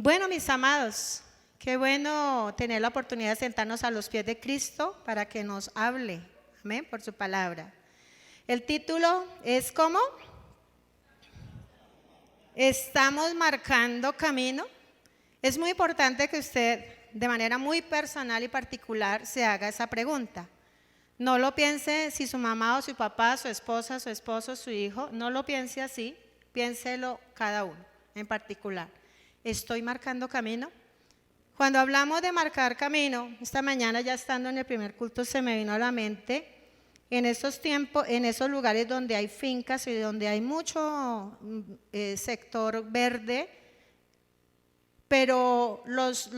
Bueno, mis amados, qué bueno tener la oportunidad de sentarnos a los pies de Cristo para que nos hable, amén, por su palabra. El título es ¿cómo? Estamos marcando camino. Es muy importante que usted, de manera muy personal y particular, se haga esa pregunta. No lo piense si su mamá o su papá, su esposa, su esposo, su hijo, no lo piense así, piénselo cada uno en particular. ¿Estoy marcando camino? Cuando hablamos de marcar camino, esta mañana ya estando en el primer culto se me vino a la mente, en esos tiempos, en esos lugares donde hay fincas y donde hay mucho sector verde, pero los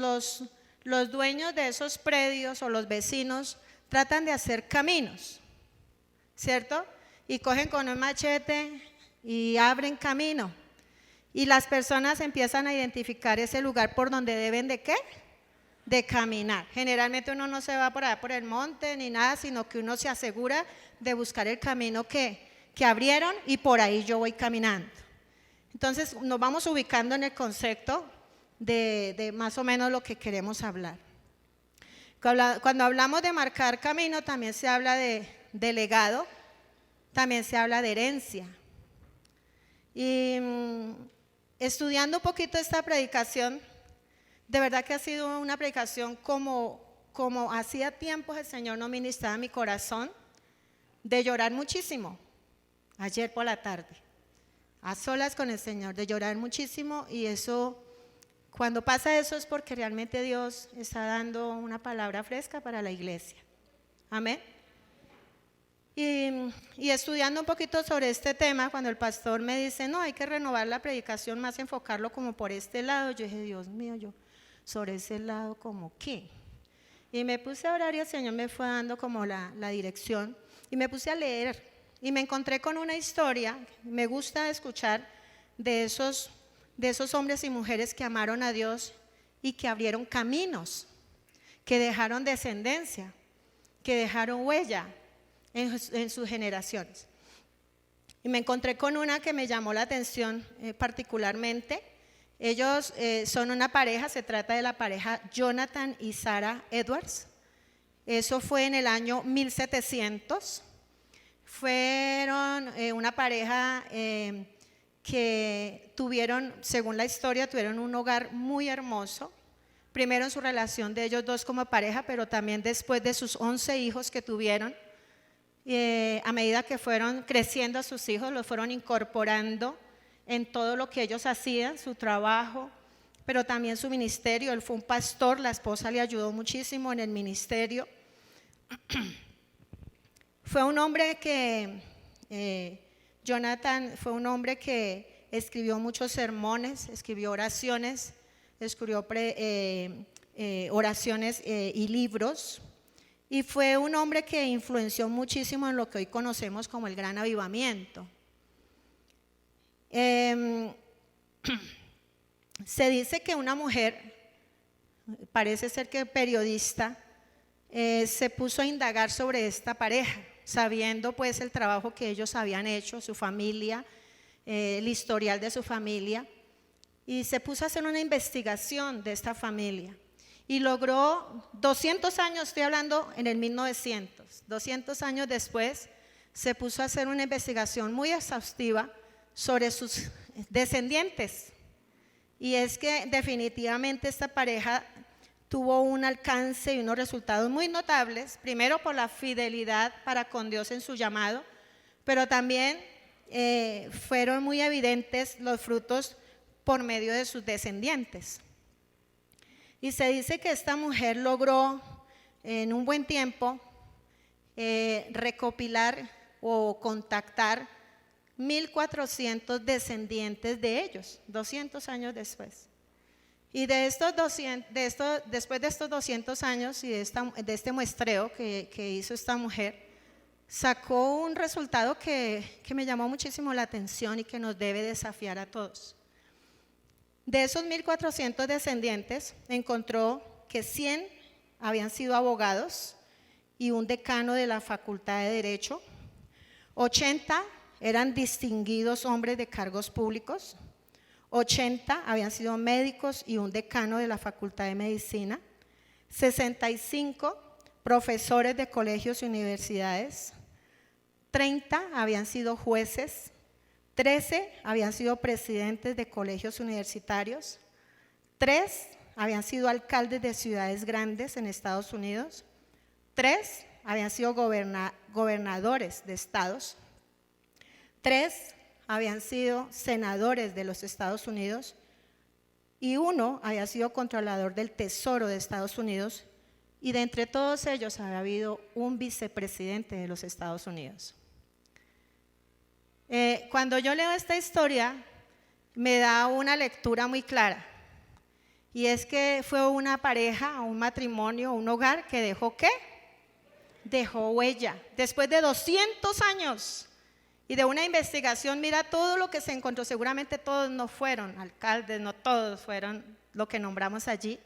dueños de esos predios o los vecinos tratan de hacer caminos, ¿cierto? Y cogen con un machete y abren camino. Y las personas empiezan a identificar ese lugar por donde deben de ¿qué? De caminar. Generalmente uno no se va por allá por el monte ni nada, sino que uno se asegura de buscar el camino que abrieron y por ahí yo voy caminando. Entonces nos vamos ubicando en el concepto de más o menos lo que queremos hablar. Cuando hablamos de marcar camino también se habla de legado, también se habla de herencia. Y estudiando un poquito esta predicación, de verdad que ha sido una predicación como hacía tiempos el Señor nos ministraba a mi corazón, de llorar muchísimo, ayer por la tarde, a solas con el Señor, de llorar muchísimo, y eso, cuando pasa eso es porque realmente Dios está dando una palabra fresca para la iglesia. Amén. Y estudiando un poquito sobre este tema, cuando el pastor me dice, no, hay que renovar la predicación, más enfocarlo como por este lado, yo dije, Dios mío, yo sobre ese lado, ¿como qué? Y me puse a orar y el Señor me fue dando como la dirección, y me puse a leer, y me encontré con una historia, me gusta escuchar de esos hombres y mujeres que amaron a Dios y que abrieron caminos, que dejaron descendencia, que dejaron huella en sus generaciones. Y me encontré con una que me llamó la atención particularmente. Ellos son una pareja, se trata de la pareja Jonathan y Sarah Edwards. Eso fue en el año 1700. Fueron una pareja que tuvieron, según la historia, tuvieron un hogar muy hermoso. Primero en su relación de ellos dos como pareja, pero también después de sus 11 hijos que tuvieron. A medida que fueron creciendo sus hijos, los fueron incorporando en todo lo que ellos hacían, su trabajo, pero también su ministerio. Él fue un pastor, la esposa le ayudó muchísimo en el ministerio. Fue un hombre que, Jonathan fue un hombre que escribió muchos sermones, escribió oraciones, escribió oraciones y libros. Y fue un hombre que influenció muchísimo en lo que hoy conocemos como el Gran Avivamiento. Se dice que una mujer, parece ser que periodista, se puso a indagar sobre esta pareja, sabiendo pues el trabajo que ellos habían hecho, su familia, el historial de su familia, y se puso a hacer una investigación de esta familia. Y logró 200 años, estoy hablando en el 1900, 200 años después, se puso a hacer una investigación muy exhaustiva sobre sus descendientes. Y es que definitivamente esta pareja tuvo un alcance y unos resultados muy notables, primero por la fidelidad para con Dios en su llamado, pero también fueron muy evidentes los frutos por medio de sus descendientes. Y se dice que esta mujer logró en un buen tiempo recopilar o contactar 1,400 descendientes de ellos, 200 años después. Y después de estos 200 años y de este muestreo que hizo esta mujer, sacó un resultado que me llamó muchísimo la atención y que nos debe desafiar a todos. De esos 1,400 descendientes, encontró que 100 habían sido abogados y un decano de la Facultad de Derecho, 80 eran distinguidos hombres de cargos públicos, 80 habían sido médicos y un decano de la Facultad de Medicina, 65 profesores de colegios y universidades, 30 habían sido jueces, 13 habían sido presidentes de colegios universitarios, 3 habían sido alcaldes de ciudades grandes en Estados Unidos, 3 habían sido gobernadores de estados, 3 habían sido senadores de los Estados Unidos y 1 había sido controlador del Tesoro de Estados Unidos, y de entre todos ellos había habido un vicepresidente de los Estados Unidos. Cuando yo leo esta historia, me da una lectura muy clara, y es que fue una pareja, un matrimonio, un hogar que dejó ¿qué? Dejó huella. Después de 200 años y de una investigación, mira todo lo que se encontró. Seguramente todos no fueron alcaldes, no todos fueron lo que nombramos allí.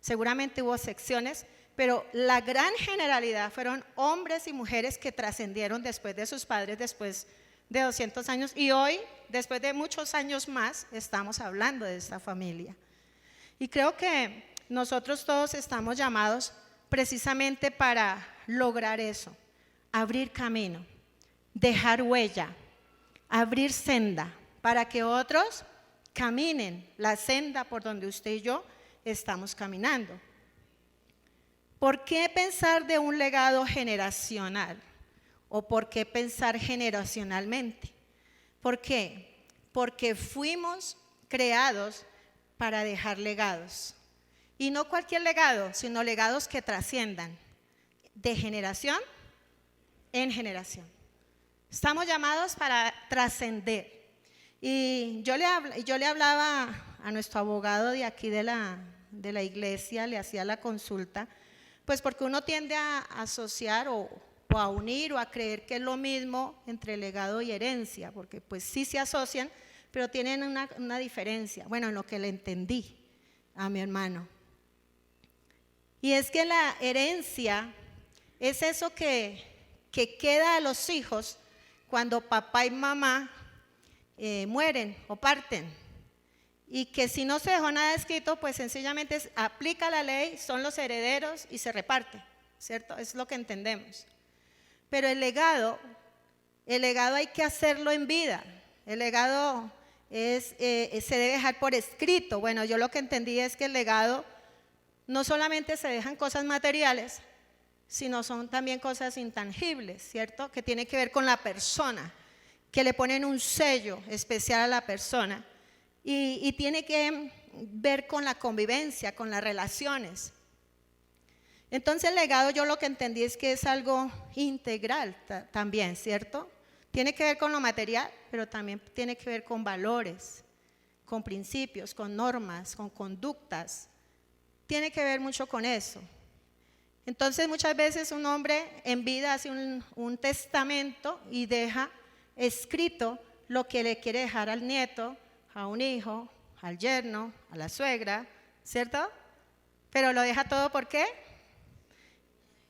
Seguramente hubo secciones, pero la gran generalidad fueron hombres y mujeres que trascendieron después de sus padres, después de 200 años. Y hoy, después de muchos años más, estamos hablando de esta familia. Y creo que nosotros todos estamos llamados precisamente para lograr eso, abrir camino, dejar huella, abrir senda, para que otros caminen la senda por donde usted y yo estamos caminando. ¿Por qué pensar de un legado generacional? ¿O por qué pensar generacionalmente? ¿Por qué? Porque fuimos creados para dejar legados. Y no cualquier legado, sino legados que trasciendan de generación en generación. Estamos llamados para trascender. Y yo le hablaba a nuestro abogado de aquí de la iglesia, le hacía la consulta, pues porque uno tiende a asociar o a unir o a creer que es lo mismo entre legado y herencia, porque pues sí se asocian, pero tienen una diferencia. Bueno, en lo que le entendí a mi hermano. Y es que la herencia es eso que queda a los hijos cuando papá y mamá mueren o parten. Y que si no se dejó nada escrito, pues sencillamente aplica la ley, son los herederos y se reparte, ¿cierto? Es lo que entendemos. Pero el legado hay que hacerlo en vida. El legado se debe dejar por escrito. Bueno, yo lo que entendí es que el legado no solamente se dejan cosas materiales, sino son también cosas intangibles, ¿cierto? Que tiene que ver con la persona, que le ponen un sello especial a la persona y tiene que ver con la convivencia, con las relaciones. Entonces el legado, yo lo que entendí es que es algo integral también, ¿cierto? Tiene que ver con lo material, pero también tiene que ver con valores, con principios, con normas, con conductas. Tiene que ver mucho con eso. Entonces muchas veces un hombre en vida hace un testamento y deja escrito lo que le quiere dejar al nieto, a un hijo, al yerno, a la suegra, ¿cierto? Pero lo deja todo, ¿por qué?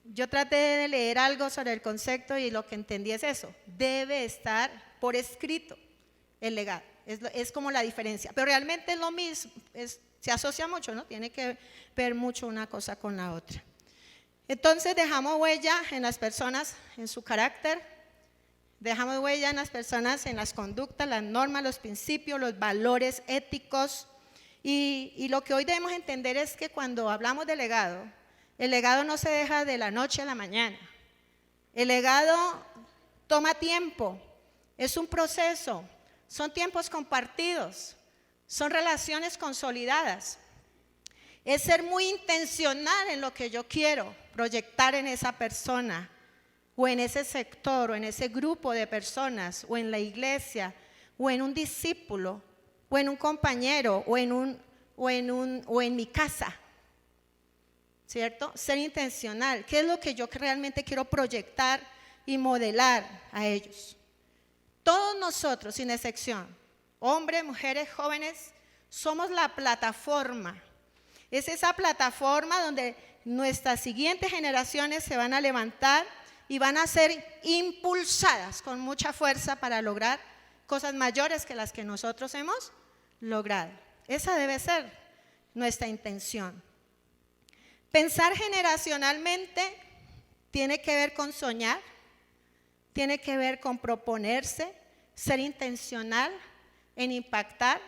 Yo traté de leer algo sobre el concepto y lo que entendí es eso. Debe estar por escrito el legado. Es como la diferencia. Pero realmente es lo mismo, se asocia mucho, ¿no? Tiene que ver mucho una cosa con la otra. Entonces dejamos huella en las personas, en su carácter, dejamos huella en las personas, en las conductas, las normas, los principios, los valores éticos. Y lo que hoy debemos entender es que cuando hablamos de legado, el legado no se deja de la noche a la mañana. El legado toma tiempo, es un proceso, son tiempos compartidos, son relaciones consolidadas. Es ser muy intencional en lo que yo quiero proyectar en esa persona, o en ese sector, o en ese grupo de personas, o en la iglesia, o en un discípulo, o en un compañero, o en mi casa. ¿Cierto? Ser intencional. ¿Qué es lo que yo realmente quiero proyectar y modelar a ellos? Todos nosotros, sin excepción, hombres, mujeres, jóvenes, somos la plataforma. Es esa plataforma donde nuestras siguientes generaciones se van a levantar y van a ser impulsadas con mucha fuerza para lograr cosas mayores que las que nosotros hemos logrado. Esa debe ser nuestra intención. Pensar generacionalmente tiene que ver con soñar, tiene que ver con proponerse, ser intencional en impactar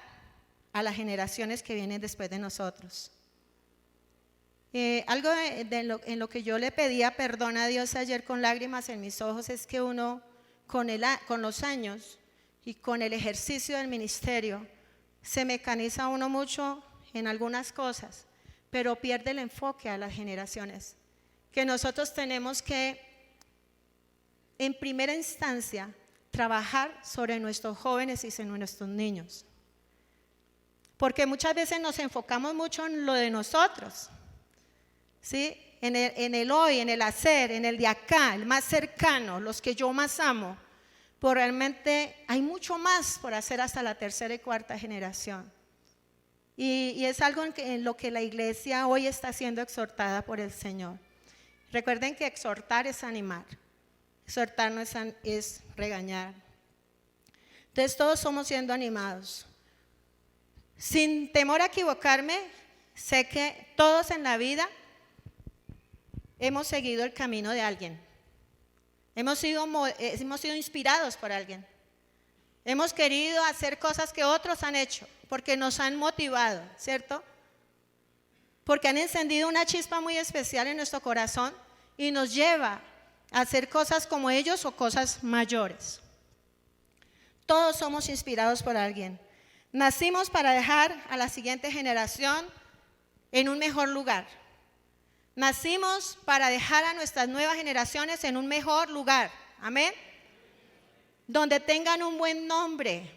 a las generaciones que vienen después de nosotros. Algo en lo que yo le pedía perdón a Dios ayer con lágrimas en mis ojos es que uno con los años y con el ejercicio del ministerio se mecaniza uno mucho en algunas cosas, pero pierde el enfoque a las generaciones, que nosotros tenemos que en primera instancia trabajar sobre nuestros jóvenes y sobre nuestros niños, porque muchas veces nos enfocamos mucho en lo de nosotros, ¿sí? En el hoy, en el hacer, en el de acá, el más cercano, los que yo más amo, pero realmente hay mucho más por hacer hasta la tercera y cuarta generación. Y es algo en lo que la iglesia hoy está siendo exhortada por el Señor. Recuerden que exhortar es animar, exhortar no es regañar. Entonces todos somos siendo animados. Sin temor a equivocarme, sé que todos en la vida hemos seguido el camino de alguien. Hemos sido inspirados por alguien. Hemos querido hacer cosas que otros han hecho porque nos han motivado, ¿cierto? Porque han encendido una chispa muy especial en nuestro corazón y nos lleva a hacer cosas como ellos o cosas mayores. Todos somos inspirados por alguien. Nacimos para dejar a la siguiente generación en un mejor lugar. Nacimos para dejar a nuestras nuevas generaciones en un mejor lugar. Amén. Donde tengan un buen nombre,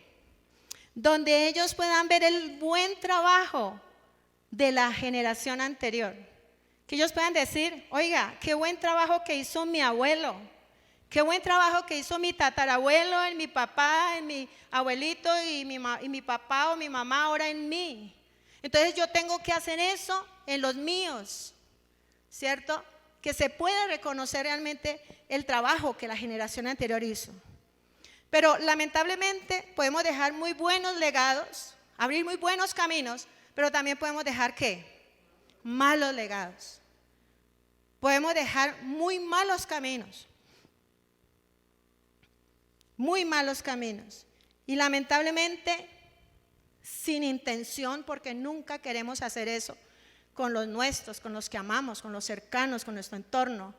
donde ellos puedan ver el buen trabajo de la generación anterior. Que ellos puedan decir, oiga, qué buen trabajo que hizo mi abuelo, qué buen trabajo que hizo mi tatarabuelo, en mi papá, en mi abuelito y mi papá o mi mamá ahora en mí. Entonces yo tengo que hacer eso en los míos, ¿cierto? Que se pueda reconocer realmente el trabajo que la generación anterior hizo. Pero lamentablemente podemos dejar muy buenos legados, abrir muy buenos caminos, pero también podemos dejar ¿qué? Malos legados. Podemos dejar muy malos caminos. Muy malos caminos. Y lamentablemente sin intención, porque nunca queremos hacer eso con los nuestros, con los que amamos, con los cercanos, con nuestro entorno.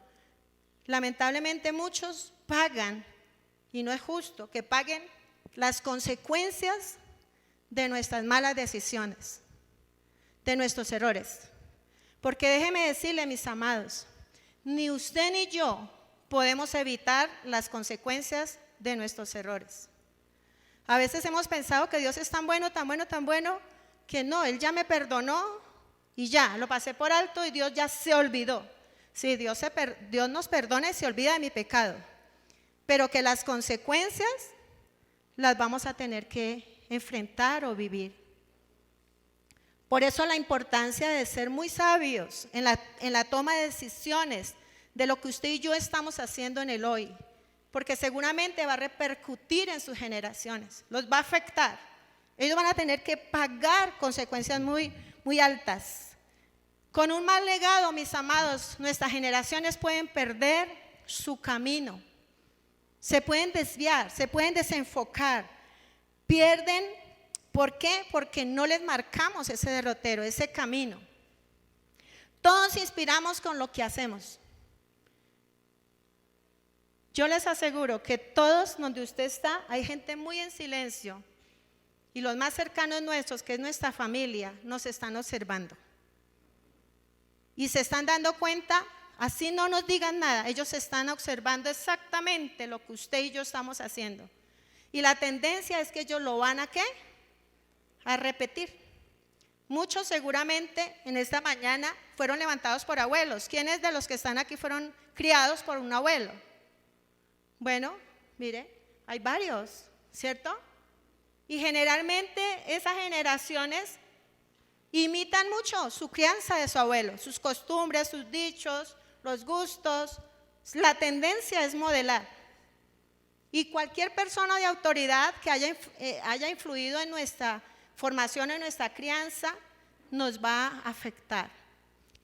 Lamentablemente muchos pagan, y no es justo que paguen las consecuencias de nuestras malas decisiones, de nuestros errores. Porque déjeme decirle, mis amados, ni usted ni yo podemos evitar las consecuencias de nuestros errores. A veces hemos pensado que Dios es tan bueno, tan bueno, tan bueno, que no, Él ya me perdonó y ya, lo pasé por alto y Dios ya se olvidó. Sí, Dios nos perdona y se olvida de mi pecado, pero que las consecuencias las vamos a tener que enfrentar o vivir. Por eso la importancia de ser muy sabios en la toma de decisiones de lo que usted y yo estamos haciendo en el hoy, porque seguramente va a repercutir en sus generaciones, los va a afectar. Ellos van a tener que pagar consecuencias muy, muy altas. Con un mal legado, mis amados, nuestras generaciones pueden perder su camino. Se pueden desviar, se pueden desenfocar, pierden, ¿por qué? Porque no les marcamos ese derrotero, ese camino. Todos inspiramos con lo que hacemos. Yo les aseguro que todos donde usted está, hay gente muy en silencio y los más cercanos nuestros, que es nuestra familia, nos están observando. Y se están dando cuenta. Así no nos digan nada, ellos están observando exactamente lo que usted y yo estamos haciendo. Y la tendencia es que ellos lo van a ¿qué? A repetir. Muchos seguramente en esta mañana fueron levantados por abuelos. ¿Quiénes de los que están aquí fueron criados por un abuelo? Bueno, mire, hay varios, ¿cierto? Y generalmente esas generaciones imitan mucho su crianza de su abuelo, sus costumbres, sus dichos, los gustos. La tendencia es modelar. Y cualquier persona de autoridad que haya influido en nuestra formación, en nuestra crianza, nos va a afectar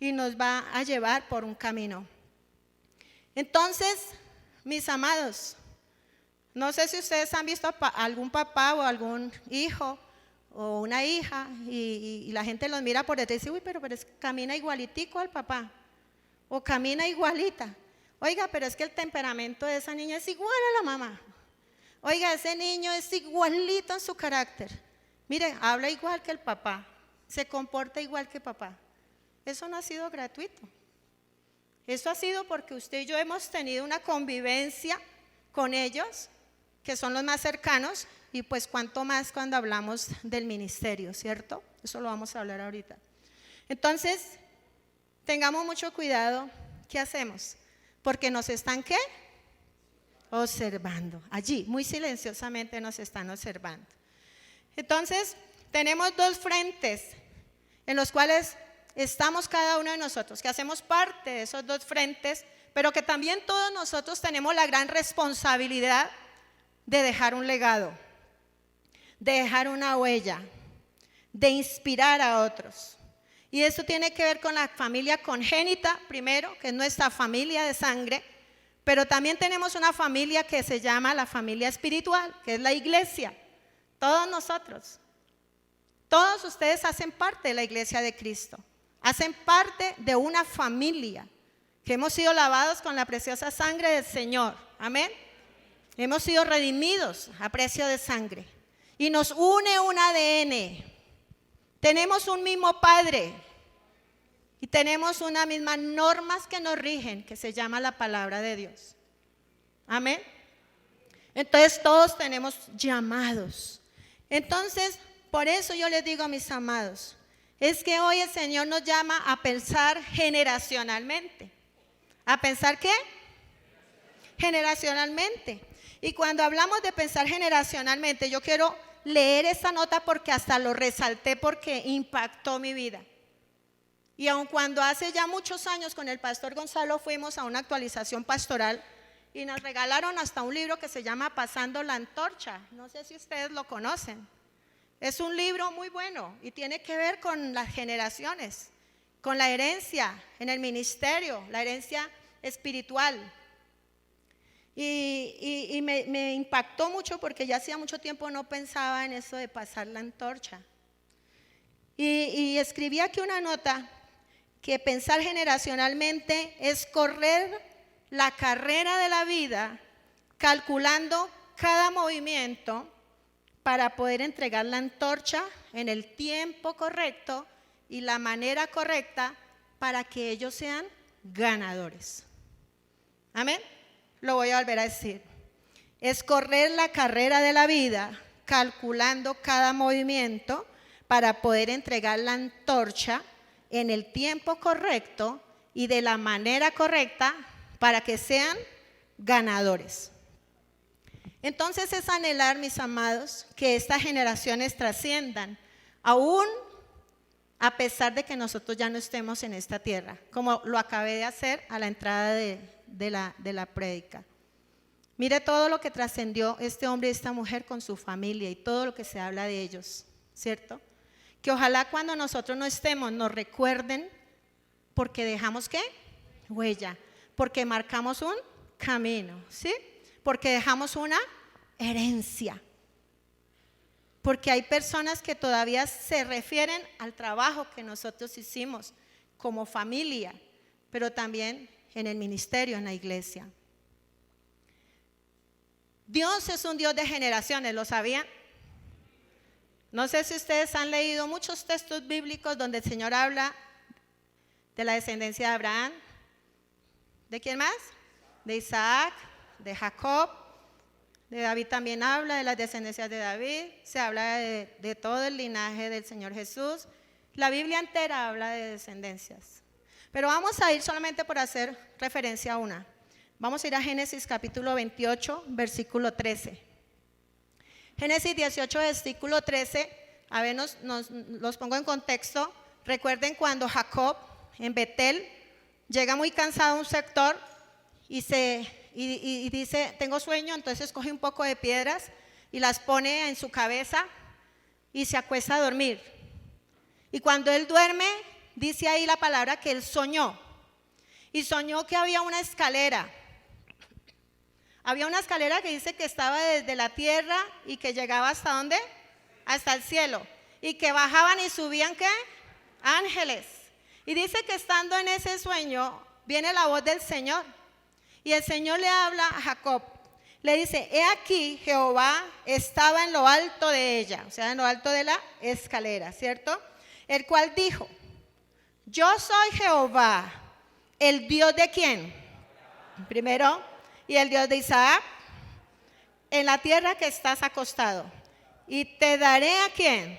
y nos va a llevar por un camino. Entonces, mis amados, no sé si ustedes han visto a algún papá o algún hijo o una hija y la gente los mira por detrás y dice, uy, pero camina igualitico al papá o camina igualita. Oiga, pero es que el temperamento de esa niña es igual a la mamá. Oiga, ese niño es igualito en su carácter. Mire, habla igual que el papá, se comporta igual que papá. Eso no ha sido gratuito. Eso ha sido porque usted y yo hemos tenido una convivencia con ellos, que son los más cercanos, y pues cuanto más cuando hablamos del ministerio, ¿cierto? Eso lo vamos a hablar ahorita. Entonces, tengamos mucho cuidado. ¿Qué hacemos? Porque nos están, ¿qué? Observando. Allí, muy silenciosamente nos están observando. Entonces, tenemos dos frentes en los cuales estamos cada uno de nosotros, que hacemos parte de esos dos frentes, pero que también todos nosotros tenemos la gran responsabilidad de dejar un legado, de dejar una huella, de inspirar a otros. Y esto tiene que ver con la familia congénita, primero, que es nuestra familia de sangre, pero también tenemos una familia que se llama la familia espiritual, que es la iglesia. Todos nosotros, todos ustedes hacen parte de la iglesia de Cristo, hacen parte de una familia que hemos sido lavados con la preciosa sangre del Señor. Amén. Hemos sido redimidos a precio de sangre y nos une un ADN. Tenemos un mismo Padre y tenemos unas mismas normas que nos rigen, que se llama la palabra de Dios. Amén. Entonces todos tenemos llamados. Entonces, por eso yo les digo a mis amados, es que hoy el Señor nos llama a pensar generacionalmente. ¿A pensar qué? Generacionalmente. Y cuando hablamos de pensar generacionalmente, yo quiero leer esta nota porque hasta lo resalté porque impactó mi vida. Y aun cuando hace ya muchos años con el pastor Gonzalo fuimos a una actualización pastoral y nos regalaron hasta un libro que se llama Pasando la Antorcha. No sé si ustedes lo conocen. Es un libro muy bueno y tiene que ver con las generaciones, con la herencia en el ministerio, la herencia espiritual. Y me impactó mucho porque ya hacía mucho tiempo no pensaba en eso de pasar la antorcha. Y escribí aquí una nota que pensar generacionalmente es correr la carrera de la vida calculando cada movimiento para poder entregar la antorcha en el tiempo correcto y la manera correcta para que ellos sean ganadores. Amén. Lo voy a volver a decir. Es correr la carrera de la vida calculando cada movimiento para poder entregar la antorcha en el tiempo correcto y de la manera correcta para que sean ganadores. Entonces es anhelar, mis amados, que estas generaciones trasciendan, aún a pesar de que nosotros ya no estemos en esta tierra, como lo acabé de hacer a la entrada de la prédica. Mire todo lo que trascendió este hombre y esta mujer con su familia y todo lo que se habla de ellos, ¿cierto? Que ojalá cuando nosotros no estemos nos recuerden porque dejamos ¿qué? Huella, porque marcamos un camino, ¿sí? Porque dejamos una herencia. Porque hay personas que todavía se refieren al trabajo que nosotros hicimos como familia, pero también en el ministerio, en la iglesia. Dios es un Dios de generaciones, ¿lo sabían? No sé si ustedes han leído muchos textos bíblicos donde el Señor habla de la descendencia de Abraham. ¿De quién más? De Isaac, de Jacob. De David también habla de las descendencias de David. Se habla de todo el linaje del Señor Jesús. La Biblia entera habla de descendencias. Pero vamos a ir solamente por hacer referencia a una. Vamos a ir a Génesis capítulo 28, versículo 13. Génesis 18, versículo 13, a ver, los pongo en contexto. Recuerden cuando Jacob en Betel llega muy cansado a un sector y dice, tengo sueño, entonces coge un poco de piedras y las pone en su cabeza y se acuesta a dormir. Y cuando él duerme, dice ahí la palabra que él soñó. Y soñó que había una escalera. Había una escalera que dice que estaba desde la tierra y que llegaba ¿hasta dónde? Hasta el cielo. Y que bajaban y subían, ¿qué? Ángeles. Y dice que estando en ese sueño, viene la voz del Señor. Y el Señor le habla a Jacob. Le dice, he aquí, Jehová estaba en lo alto de ella, o sea, en lo alto de la escalera, ¿cierto? El cual dijo, yo soy Jehová, el Dios de ¿quién? Primero, y el Dios de Isaac, en la tierra que estás acostado. Y te daré ¿a quién?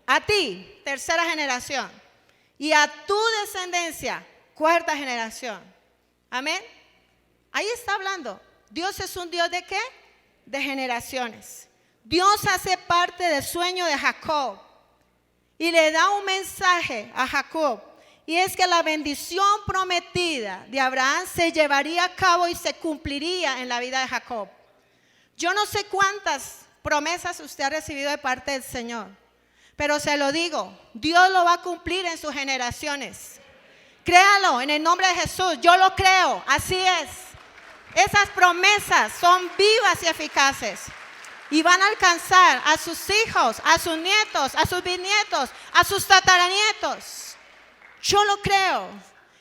A ti, tercera generación. Y a tu descendencia, cuarta generación. Amén. Ahí está hablando. Dios es un Dios ¿de qué? De generaciones. Dios hace parte del sueño de Jacob. Y le da un mensaje a Jacob. Y es que la bendición prometida de Abraham se llevaría a cabo y se cumpliría en la vida de Jacob. Yo no sé cuántas promesas usted ha recibido de parte del Señor, pero se lo digo, Dios lo va a cumplir en sus generaciones. Créalo en el nombre de Jesús, yo lo creo, así es. Esas promesas son vivas y eficaces y van a alcanzar a sus hijos, a sus nietos, a sus bisnietos, a sus tataranietos. Yo lo creo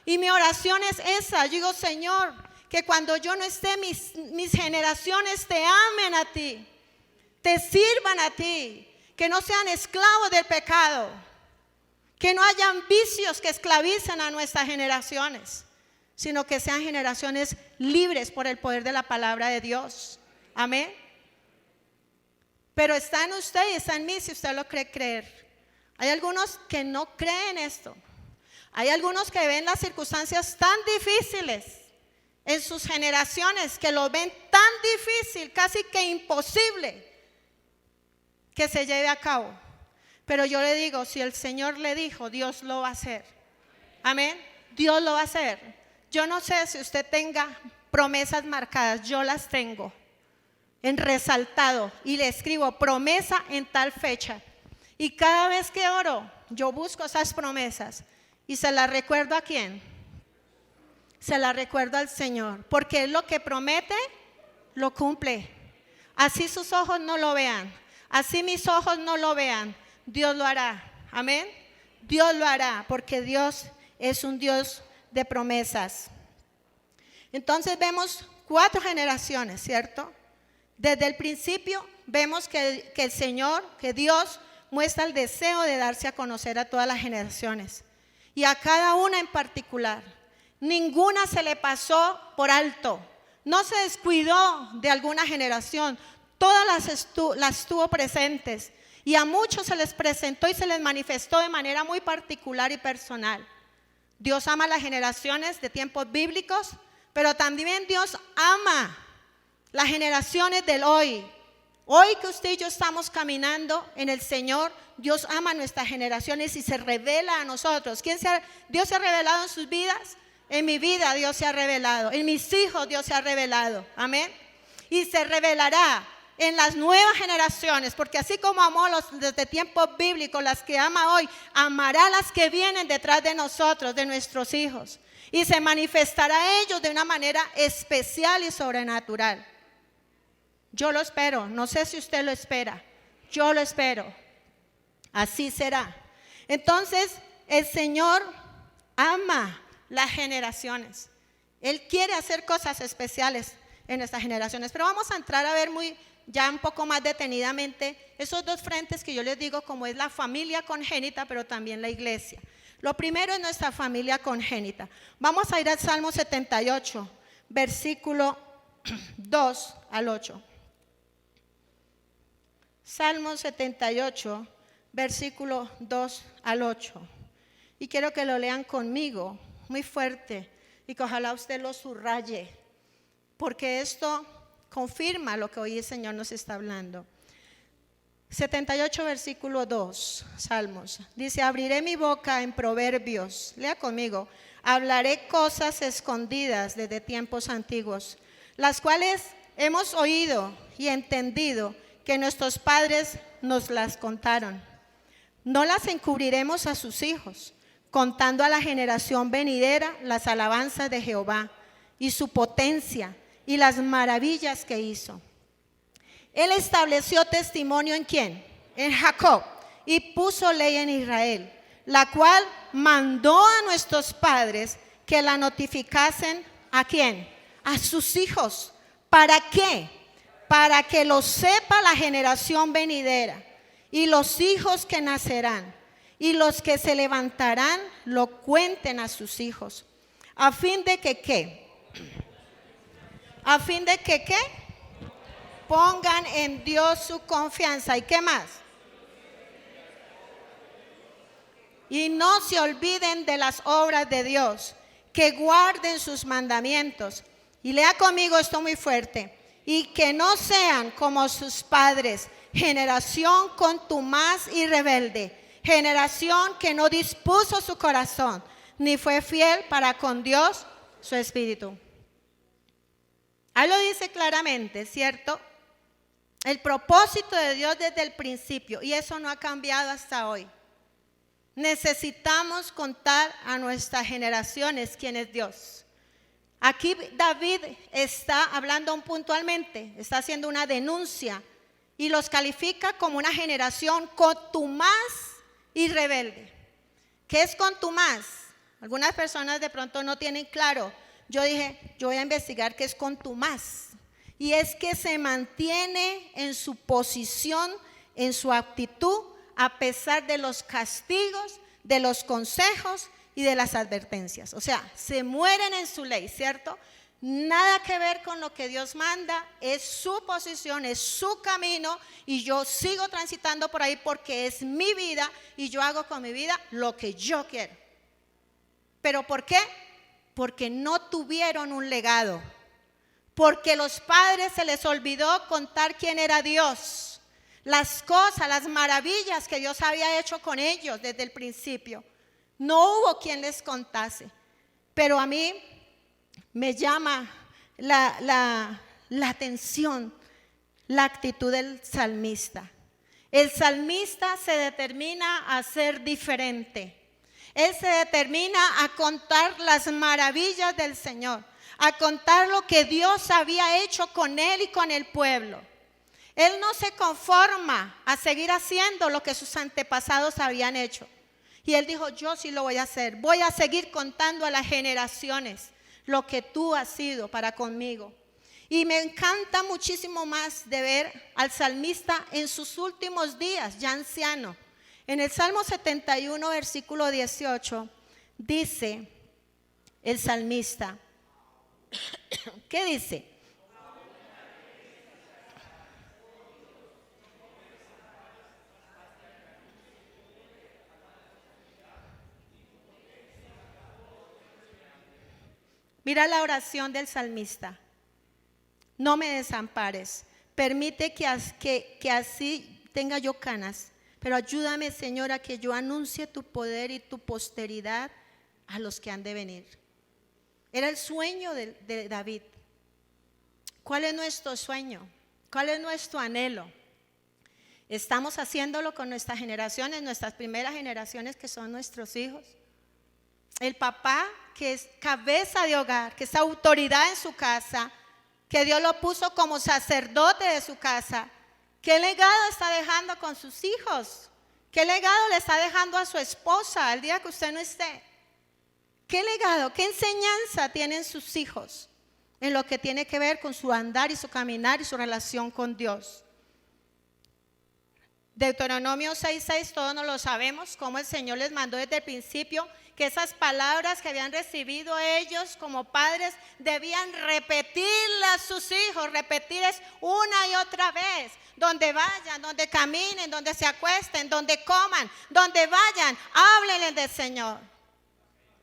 y mi oración es esa. Yo digo, Señor, que cuando yo no esté, mis generaciones te amen a ti, te sirvan a ti, que no sean esclavos del pecado, que no hayan vicios que esclavicen a nuestras generaciones, sino que sean generaciones libres por el poder de la palabra de Dios. Amén. Pero está en usted y está en mí si usted lo cree creer. Hay algunos que no creen esto. Hay algunos que ven las circunstancias tan difíciles en sus generaciones, que lo ven tan difícil, casi que imposible, que se lleve a cabo. Pero yo le digo, si el Señor le dijo, Dios lo va a hacer. Amén. Dios lo va a hacer. Yo no sé si usted tenga promesas marcadas, yo las tengo en resaltado y le escribo promesa en tal fecha. Y cada vez que oro, yo busco esas promesas y se las recuerdo ¿a quién? Se las recuerdo al Señor, porque Él lo que promete, lo cumple. Así sus ojos no lo vean, así mis ojos no lo vean, Dios lo hará. Amén. Dios lo hará, porque Dios es un Dios de promesas. Entonces vemos 4 generaciones, ¿cierto? Desde el principio vemos que el Señor, que Dios muestra el deseo de darse a conocer a todas las generaciones y a cada una en particular. Ninguna se le pasó por alto, no se descuidó de alguna generación, todas las tuvo presentes y a muchos se les presentó y se les manifestó de manera muy particular y personal. Dios ama las generaciones de tiempos bíblicos, pero también Dios ama las generaciones del hoy. Hoy que usted y yo estamos caminando en el Señor, Dios ama nuestras generaciones y se revela a nosotros. ¿Dios se ha revelado en sus vidas? En mi vida Dios se ha revelado, en mis hijos Dios se ha revelado. Amén. Y se revelará en las nuevas generaciones, porque así como amó desde tiempos bíblicos, las que ama hoy, amará a las que vienen detrás de nosotros, de nuestros hijos. Y se manifestará a ellos de una manera especial y sobrenatural. Yo lo espero, no sé si usted lo espera, yo lo espero. Así será. Entonces, el Señor ama las generaciones. Él quiere hacer cosas especiales en nuestras generaciones. Pero vamos a entrar a ver ya un poco más detenidamente esos 2 frentes que yo les digo, como es la familia congénita, pero también la iglesia. Lo primero es nuestra familia congénita. Vamos a ir al Salmo 78, versículo 2 al 8. Salmo 78, versículo 2 al 8. Y quiero que lo lean conmigo, muy fuerte, y que ojalá usted lo subraye, porque esto confirma lo que hoy el Señor nos está hablando. 78, versículo 2, Salmos. Dice, abriré mi boca en proverbios. Lea conmigo. Hablaré cosas escondidas desde tiempos antiguos, las cuales hemos oído y entendido que nuestros padres nos las contaron. No las encubriremos a sus hijos, contando a la generación venidera las alabanzas de Jehová y su potencia y las maravillas que hizo. Él estableció testimonio ¿en quién? En Jacob, y puso ley en Israel, la cual mandó a nuestros padres que la notificasen ¿a quién? A sus hijos. ¿Para qué? Para que lo sepa la generación venidera y los hijos que nacerán, y los que se levantarán lo cuenten a sus hijos, a fin de que ¿qué? A fin de que ¿qué? Pongan en Dios su confianza. ¿Y qué más? Y no se olviden de las obras de Dios, que guarden sus mandamientos. Y lea conmigo esto muy fuerte. Y que no sean como sus padres, generación contumaz y rebelde, generación que no dispuso su corazón, ni fue fiel para con Dios su espíritu. Ahí lo dice claramente, ¿cierto? El propósito de Dios desde el principio, y eso no ha cambiado hasta hoy. Necesitamos contar a nuestras generaciones quién es Dios. Aquí David está hablando puntualmente, está haciendo una denuncia y los califica como una generación contumaz y rebelde. ¿Qué es contumaz? Algunas personas de pronto no tienen claro. Yo dije, yo voy a investigar qué es contumaz. Y es que se mantiene en su posición, en su actitud, a pesar de los castigos, de los consejos y de las advertencias. O sea, se mueren en su ley, ¿cierto? Nada que ver con lo que Dios manda, es su posición, es su camino, y yo sigo transitando por ahí porque es mi vida y yo hago con mi vida lo que yo quiero. ¿Pero por qué? Porque no tuvieron un legado, porque los padres se les olvidó contar quién era Dios, las cosas, las maravillas que Dios había hecho con ellos desde el principio. No hubo quien les contase. Pero a mí me llama la atención la actitud del salmista. El salmista se determina a ser diferente. Él se determina a contar las maravillas del Señor, a contar lo que Dios había hecho con él y con el pueblo. Él no se conforma a seguir haciendo lo que sus antepasados habían hecho. Y él dijo, yo sí lo voy a hacer. Voy a seguir contando a las generaciones lo que tú has sido para conmigo. Y me encanta muchísimo más de ver al salmista en sus últimos días, ya anciano. En el Salmo 71, versículo 18, dice el salmista, ¿qué dice? Mira la oración del salmista. No me desampares. Permite que así tenga yo canas. Pero ayúdame, Señor, a que yo anuncie tu poder y tu posteridad a los que han de venir. Era el sueño de David. ¿Cuál es nuestro sueño? ¿Cuál es nuestro anhelo? ¿Estamos haciéndolo con nuestras generaciones, nuestras primeras generaciones que son nuestros hijos? El papá que es cabeza de hogar, que es autoridad en su casa, que Dios lo puso como sacerdote de su casa. ¿Qué legado está dejando con sus hijos? ¿Qué legado le está dejando a su esposa el día que usted no esté? ¿Qué legado, qué enseñanza tienen sus hijos en lo que tiene que ver con su andar y su caminar y su relación con Dios? Deuteronomio 6:6, todos nos lo sabemos, como el Señor les mandó desde el principio que esas palabras que habían recibido ellos como padres debían repetirlas a sus hijos, repetirles una y otra vez, donde vayan, donde caminen, donde se acuesten, donde coman, donde vayan, háblenle del Señor,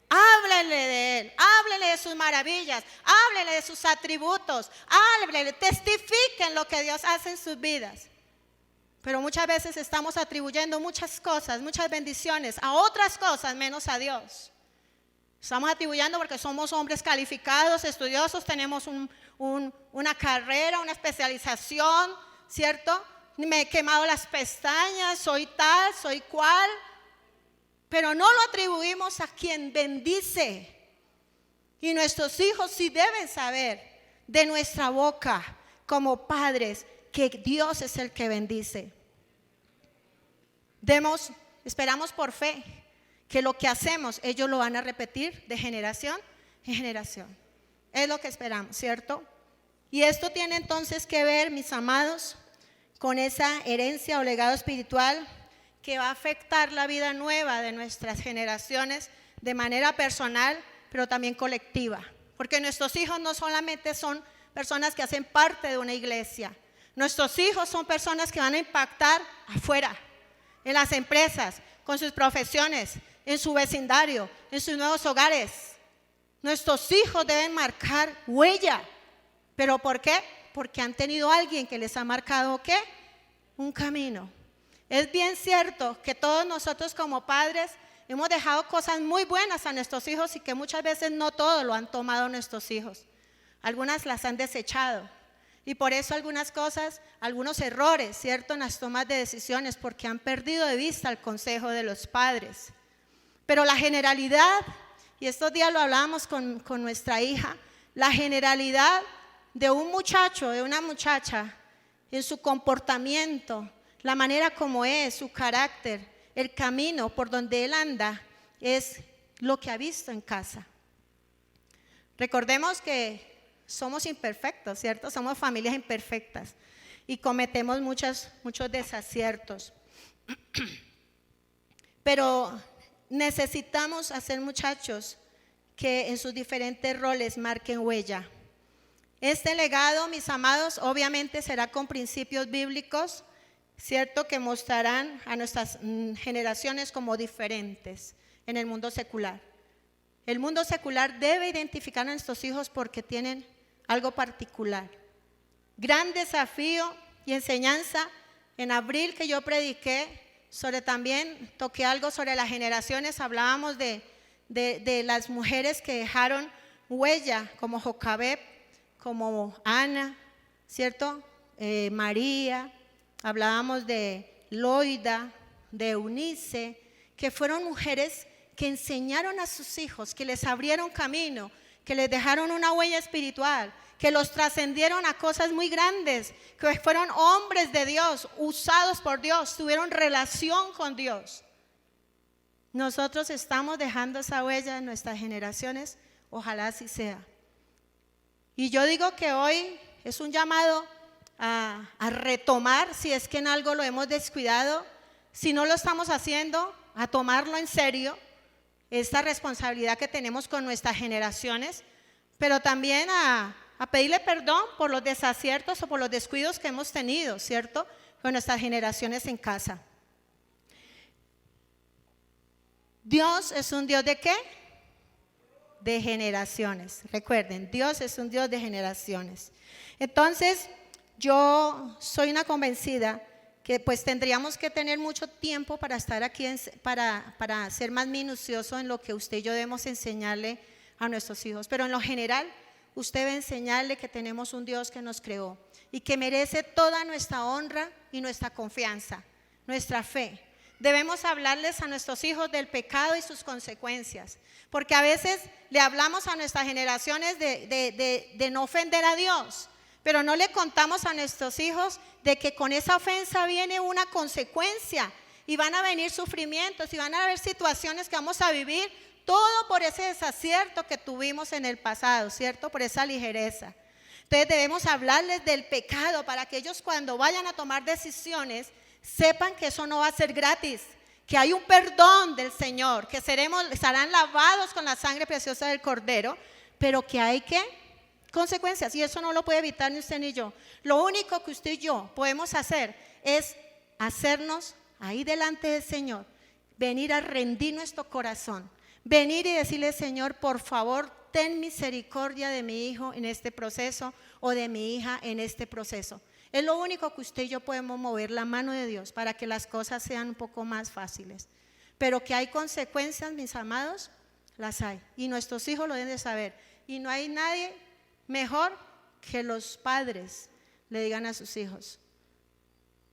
háblenle de Él, háblenle de sus maravillas, háblenle de sus atributos, háblenle, testifiquen lo que Dios hace en sus vidas. Pero muchas veces estamos atribuyendo muchas cosas, muchas bendiciones a otras cosas menos a Dios. Estamos atribuyendo porque somos hombres calificados, estudiosos, tenemos una carrera, una especialización, ¿cierto? me he quemado las pestañas, soy tal, soy cual, pero no lo atribuimos a quien bendice. Y nuestros hijos sí deben saber de nuestra boca como padres que Dios es el que bendice. Esperamos por fe que lo que hacemos ellos lo van a repetir de generación en generación. Es lo que esperamos, ¿cierto? Y esto tiene entonces que ver, mis amados, con esa herencia o legado espiritual que va a afectar la vida nueva de nuestras generaciones de manera personal, pero también colectiva. Porque nuestros hijos no solamente son personas que hacen parte de una iglesia. Nuestros hijos son personas que van a impactar afuera, en las empresas, con sus profesiones, en su vecindario, en sus nuevos hogares. Nuestros hijos deben marcar huella. ¿Pero por qué? Porque han tenido alguien que les ha marcado, ¿qué? Un camino. Es bien cierto que todos nosotros como padres hemos dejado cosas muy buenas a nuestros hijos y que muchas veces no todo lo han tomado nuestros hijos. Algunas las han desechado. Y por eso algunas cosas, algunos errores, ¿cierto? En las tomas de decisiones, porque han perdido de vista el consejo de los padres. Pero la generalidad, y estos días lo hablábamos con nuestra hija, la generalidad de un muchacho, de una muchacha, en su comportamiento, la manera como es, su carácter, el camino por donde él anda, es lo que ha visto en casa. Recordemos que somos imperfectos, ¿cierto? Somos familias imperfectas y cometemos muchos desaciertos. Pero necesitamos hacer muchachos que en sus diferentes roles marquen huella. Este legado, mis amados, obviamente será con principios bíblicos, ¿cierto? Que mostrarán a nuestras generaciones como diferentes en el mundo secular. El mundo secular debe identificar a nuestros hijos porque tienen algo particular. Gran desafío y enseñanza en abril que yo prediqué sobre también, toqué algo sobre las generaciones, hablábamos de las mujeres que dejaron huella, como Jocabed, como Ana, ¿cierto? María, hablábamos de Loida, de Eunice, que fueron mujeres que enseñaron a sus hijos, que les abrieron camino, que les dejaron una huella espiritual, que los trascendieron a cosas muy grandes, que fueron hombres de Dios, usados por Dios, tuvieron relación con Dios. Nosotros estamos dejando esa huella en nuestras generaciones, ojalá así sea. Y yo digo que hoy es un llamado a retomar, si es que en algo lo hemos descuidado, si no lo estamos haciendo, a tomarlo en serio, esta responsabilidad que tenemos con nuestras generaciones, pero también a pedirle perdón por los desaciertos o por los descuidos que hemos tenido, ¿cierto? Con nuestras generaciones en casa. Dios es un Dios ¿de qué? De generaciones. Recuerden, Dios es un Dios de generaciones. Entonces, yo soy una convencida que pues tendríamos que tener mucho tiempo para estar aquí, para ser más minucioso en lo que usted y yo debemos enseñarle a nuestros hijos. Pero en lo general, usted debe enseñarle que tenemos un Dios que nos creó y que merece toda nuestra honra y nuestra confianza, nuestra fe. Debemos hablarles a nuestros hijos del pecado y sus consecuencias, porque a veces le hablamos a nuestras generaciones de no ofender a Dios, pero no le contamos a nuestros hijos de que con esa ofensa viene una consecuencia y van a venir sufrimientos y van a haber situaciones que vamos a vivir, todo por ese desacierto que tuvimos en el pasado, ¿cierto? Por esa ligereza. Entonces debemos hablarles del pecado para que ellos cuando vayan a tomar decisiones sepan que eso no va a ser gratis, que hay un perdón del Señor, que estarán lavados con la sangre preciosa del Cordero, pero que hay consecuencias, y eso no lo puede evitar ni usted ni yo. Lo único que usted y yo podemos hacer es hacernos ahí delante del Señor, venir a rendir nuestro corazón, venir y decirle: Señor, por favor, ten misericordia de mi hijo en este proceso o de mi hija en este proceso. Es lo único que usted y yo podemos mover la mano de Dios para que las cosas sean un poco más fáciles. Pero que hay consecuencias, mis amados, las hay. Y nuestros hijos lo deben de saber. Y no hay nadie mejor que los padres le digan a sus hijos: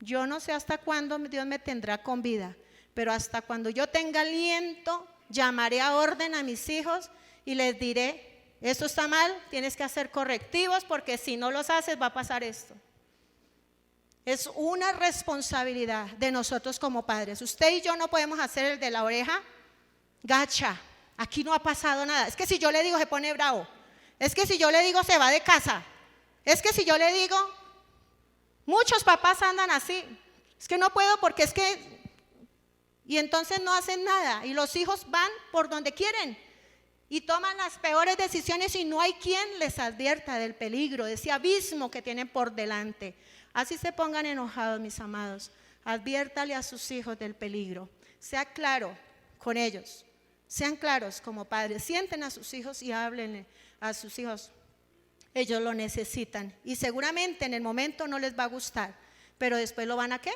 Yo no sé hasta cuándo Dios me tendrá con vida, pero hasta cuando yo tenga aliento, llamaré a orden a mis hijos y les diré, esto está mal, tienes que hacer correctivos porque si no los haces va a pasar esto. Es una responsabilidad de nosotros como padres. Usted y yo no podemos hacer el de la oreja gacha. Aquí no ha pasado nada. Es que si yo le digo se pone bravo. Es que si yo le digo se va de casa. Es que si yo le digo, muchos papás andan así. Es que no puedo porque es que... Y entonces no hacen nada. Y los hijos van por donde quieren. Y toman las peores decisiones y no hay quien les advierta del peligro, de ese abismo que tienen por delante. Así se pongan enojados, mis amados. Adviértale a sus hijos del peligro. Sea claro con ellos. Sean claros como padres. Sienten a sus hijos y háblenle a sus hijos. Ellos lo necesitan. Y seguramente en el momento no les va a gustar. Pero después lo van a ¿qué?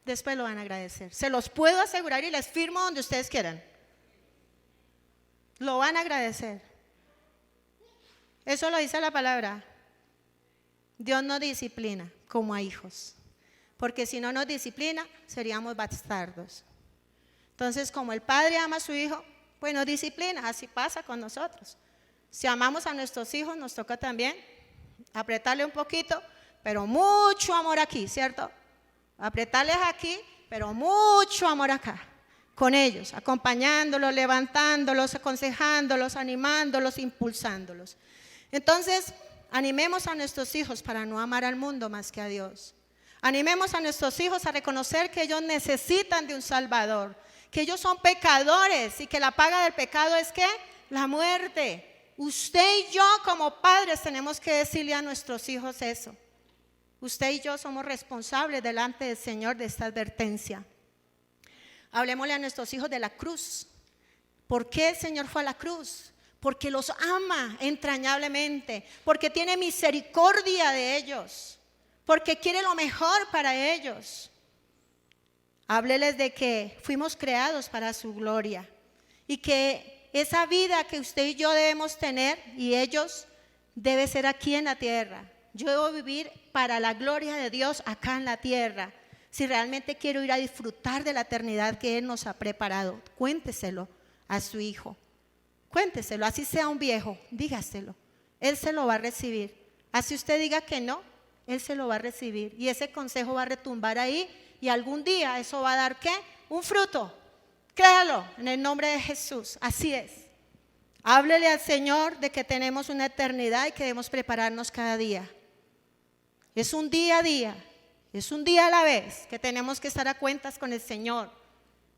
Después lo van a agradecer. Se los puedo asegurar y les firmo donde ustedes quieran. Lo van a agradecer. Eso lo dice la palabra. Dios nos disciplina como a hijos. Porque si no nos disciplina, seríamos bastardos. Entonces, como el padre ama a su hijo, pues nos disciplina. Así pasa con nosotros. Si amamos a nuestros hijos, nos toca también apretarle un poquito, pero mucho amor aquí, ¿cierto? Apretarles aquí, pero mucho amor acá. Con ellos, acompañándolos, levantándolos, aconsejándolos, animándolos, impulsándolos. Entonces, animemos a nuestros hijos para no amar al mundo más que a Dios. Animemos a nuestros hijos a reconocer que ellos necesitan de un Salvador, que ellos son pecadores y que la paga del pecado es ¿qué? La muerte. Usted y yo como padres tenemos que decirle a nuestros hijos eso. Usted y yo somos responsables delante del Señor de esta advertencia. Hablemosle a nuestros hijos de la cruz. ¿Por qué el Señor fue a la cruz? Porque los ama entrañablemente, porque tiene misericordia de ellos, porque quiere lo mejor para ellos. Hábleles de que fuimos creados para su gloria y que esa vida que usted y yo debemos tener y ellos debe ser aquí en la tierra. Yo debo vivir para la gloria de Dios acá en la tierra. Si realmente quiero ir a disfrutar de la eternidad que Él nos ha preparado, cuénteselo a su hijo. Cuénteselo, así sea un viejo, dígaselo. Él se lo va a recibir. Así usted diga que no, Él se lo va a recibir. Y ese consejo va a retumbar ahí y algún día eso va a dar ¿qué? Un fruto. Créalo en el nombre de Jesús. Así es. Háblele al Señor de que tenemos una eternidad y que debemos prepararnos cada día. Es un día a día. Es un día a la vez que tenemos que estar a cuentas con el Señor,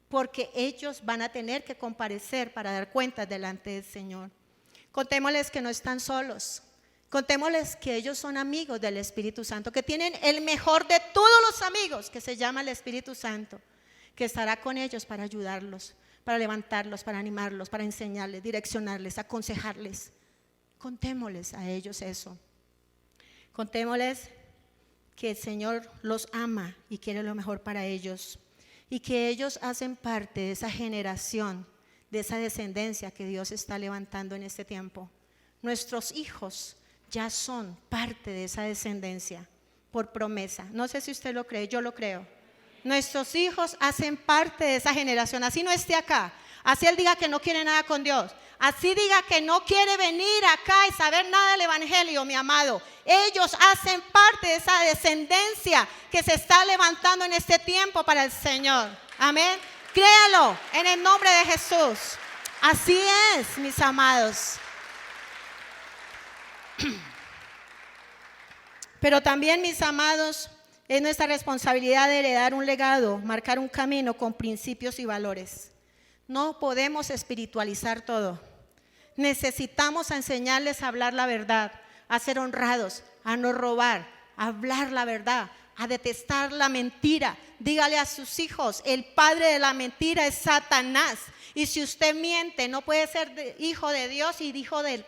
porque ellos van a tener que comparecer para dar cuentas delante del Señor. Contémosles que no están solos, contémosles que ellos son amigos del Espíritu Santo, que tienen el mejor de todos los amigos, que se llama el Espíritu Santo, que estará con ellos para ayudarlos, para levantarlos, para animarlos, para enseñarles, direccionarles, aconsejarles. Contémosles a ellos eso. Contémosles que el Señor los ama y quiere lo mejor para ellos y que ellos hacen parte de esa generación, de esa descendencia que Dios está levantando en este tiempo. Nuestros hijos ya son parte de esa descendencia por promesa. No sé si usted lo cree, yo lo creo. Nuestros hijos hacen parte de esa generación, así no esté acá, así él diga que no quiere nada con Dios, así diga que no quiere venir acá y saber nada del evangelio, mi amado. Ellos hacen parte de esa descendencia que se está levantando en este tiempo para el Señor. Amén. Créalo en el nombre de Jesús. Así es, mis amados. Pero también, mis amados, es nuestra responsabilidad de heredar un legado, marcar un camino con principios y valores. No podemos espiritualizar todo. Necesitamos enseñarles a hablar la verdad, a ser honrados, a no robar, a hablar la verdad, a detestar la mentira. Dígale a sus hijos, el padre de la mentira es Satanás. Y si usted miente, no puede ser hijo de Dios y hijo del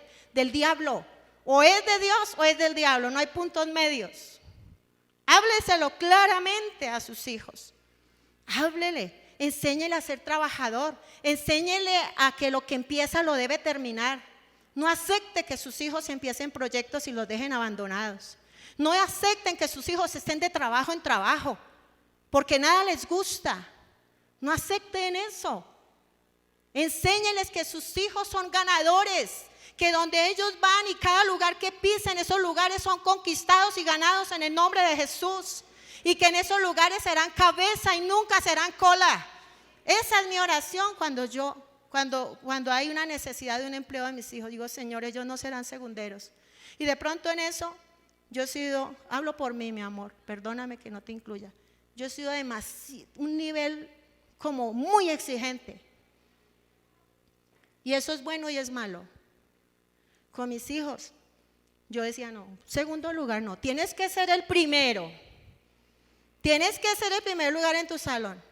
diablo. O es de Dios o es del diablo, no hay puntos medios. Hábleselo claramente a sus hijos. Háblele, enséñele a ser trabajador, enséñele a que lo que empieza lo debe terminar. No acepte que sus hijos empiecen proyectos y los dejen abandonados. No acepten que sus hijos estén de trabajo en trabajo, porque nada les gusta. No acepten eso. Enséñenles que sus hijos son ganadores, que donde ellos van y cada lugar que pisen, esos lugares son conquistados y ganados en el nombre de Jesús. Y que en esos lugares serán cabeza y nunca serán cola. Esa es mi oración cuando hay una necesidad de un empleo de mis hijos. Digo, Señor, ellos no serán segunderos. Y de pronto en eso, hablo por mí, mi amor, perdóname que no te incluya. Yo he sido un nivel como muy exigente. Y eso es bueno y es malo. Con mis hijos, yo decía, no, segundo lugar no, tienes que ser el primero. Tienes que ser el primer lugar en tu salón.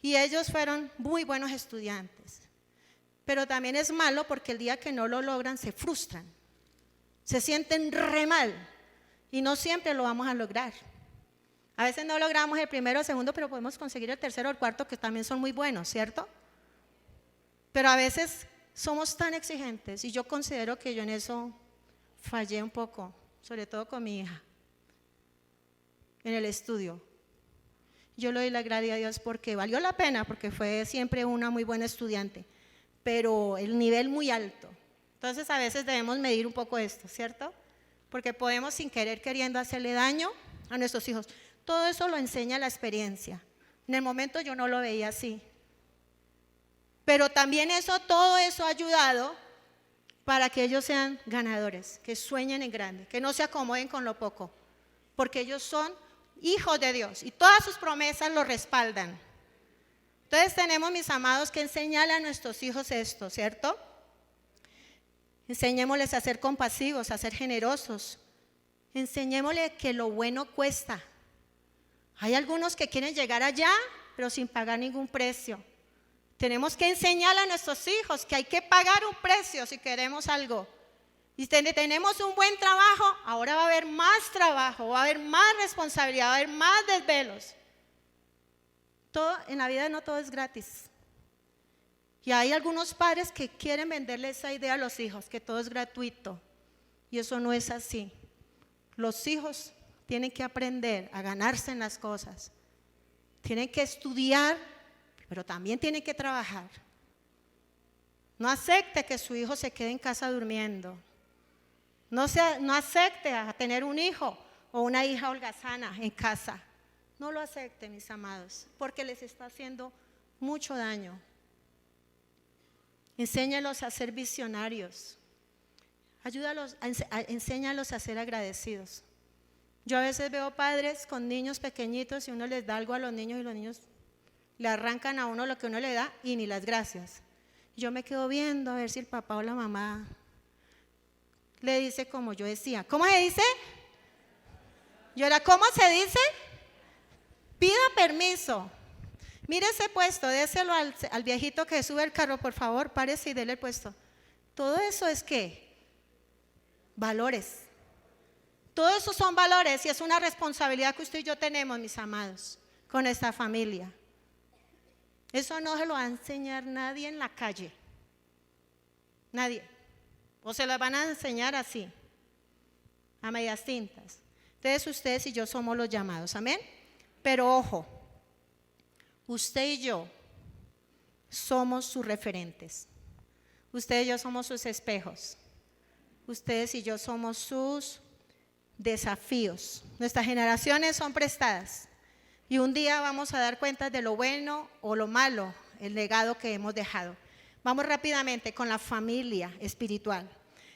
Y ellos fueron muy buenos estudiantes. Pero también es malo porque el día que no lo logran se frustran. Se sienten re mal. Y no siempre lo vamos a lograr. A veces no logramos el primero o el segundo, pero podemos conseguir el tercero o el cuarto, que también son muy buenos, ¿cierto? Pero a veces somos tan exigentes y yo considero que yo en eso fallé un poco, sobre todo con mi hija, en el estudio. Yo le doy la gracia a Dios porque valió la pena, porque fue siempre una muy buena estudiante, pero el nivel muy alto. Entonces a veces debemos medir un poco esto, ¿cierto? Porque podemos sin querer queriendo hacerle daño a nuestros hijos. Todo eso lo enseña la experiencia. En el momento yo no lo veía así. Pero también todo eso ha ayudado para que ellos sean ganadores, que sueñen en grande, que no se acomoden con lo poco, porque ellos son hijos de Dios y todas sus promesas lo respaldan. Entonces tenemos, mis amados, que enseñarle a nuestros hijos esto, ¿cierto? Enseñémosles a ser compasivos, a ser generosos. Enseñémosles que lo bueno cuesta. Hay algunos que quieren llegar allá, pero sin pagar ningún precio. Tenemos que enseñarle a nuestros hijos que hay que pagar un precio si queremos algo. Y si tenemos un buen trabajo, ahora va a haber más trabajo, va a haber más responsabilidad, va a haber más desvelos. En la vida no todo es gratis. Y hay algunos padres que quieren venderle esa idea a los hijos, que todo es gratuito. Y eso no es así. Los hijos tienen que aprender a ganarse en las cosas. Tienen que estudiar, pero también tienen que trabajar. No acepte que su hijo se quede en casa durmiendo. No acepte a tener un hijo o una hija holgazana en casa. No lo acepte, mis amados, porque les está haciendo mucho daño. Enséñalos a ser visionarios. Enséñalos a ser agradecidos. Yo a veces veo padres con niños pequeñitos y uno les da algo a los niños y los niños le arrancan a uno lo que uno le da y ni las gracias. Yo me quedo viendo a ver si el papá o la mamá le dice como yo decía. ¿Cómo se dice? ¿Cómo se dice? Pida permiso. Mire ese puesto, déselo al viejito que sube el carro, por favor, párese y dele el puesto. Todo eso es ¿qué? Valores. Todo eso son valores y es una responsabilidad que usted y yo tenemos, mis amados, con esta familia. Eso no se lo va a enseñar nadie en la calle. Nadie. O se lo van a enseñar así, a medias tintas. Entonces ustedes y yo somos los llamados, amén. Pero ojo, usted y yo somos sus referentes. Usted y yo somos sus espejos. Ustedes y yo somos sus desafíos. Nuestras generaciones son prestadas. Y un día vamos a dar cuenta de lo bueno o lo malo, el legado que hemos dejado. Vamos rápidamente con la familia espiritual.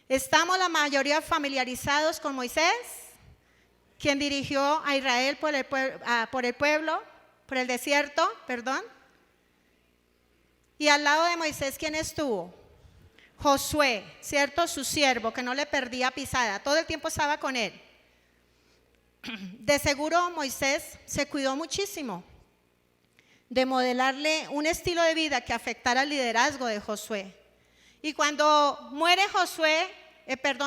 ¿Estamos la mayoría familiarizados con Moisés? Quien dirigió a Israel por el desierto, perdón. Y al lado de Moisés, ¿quién estuvo? Josué, ¿cierto? Su siervo, que no le perdía pisada, todo el tiempo estaba con él. De seguro Moisés se cuidó muchísimo de modelarle un estilo de vida que afectara el liderazgo de Josué. Y cuando muere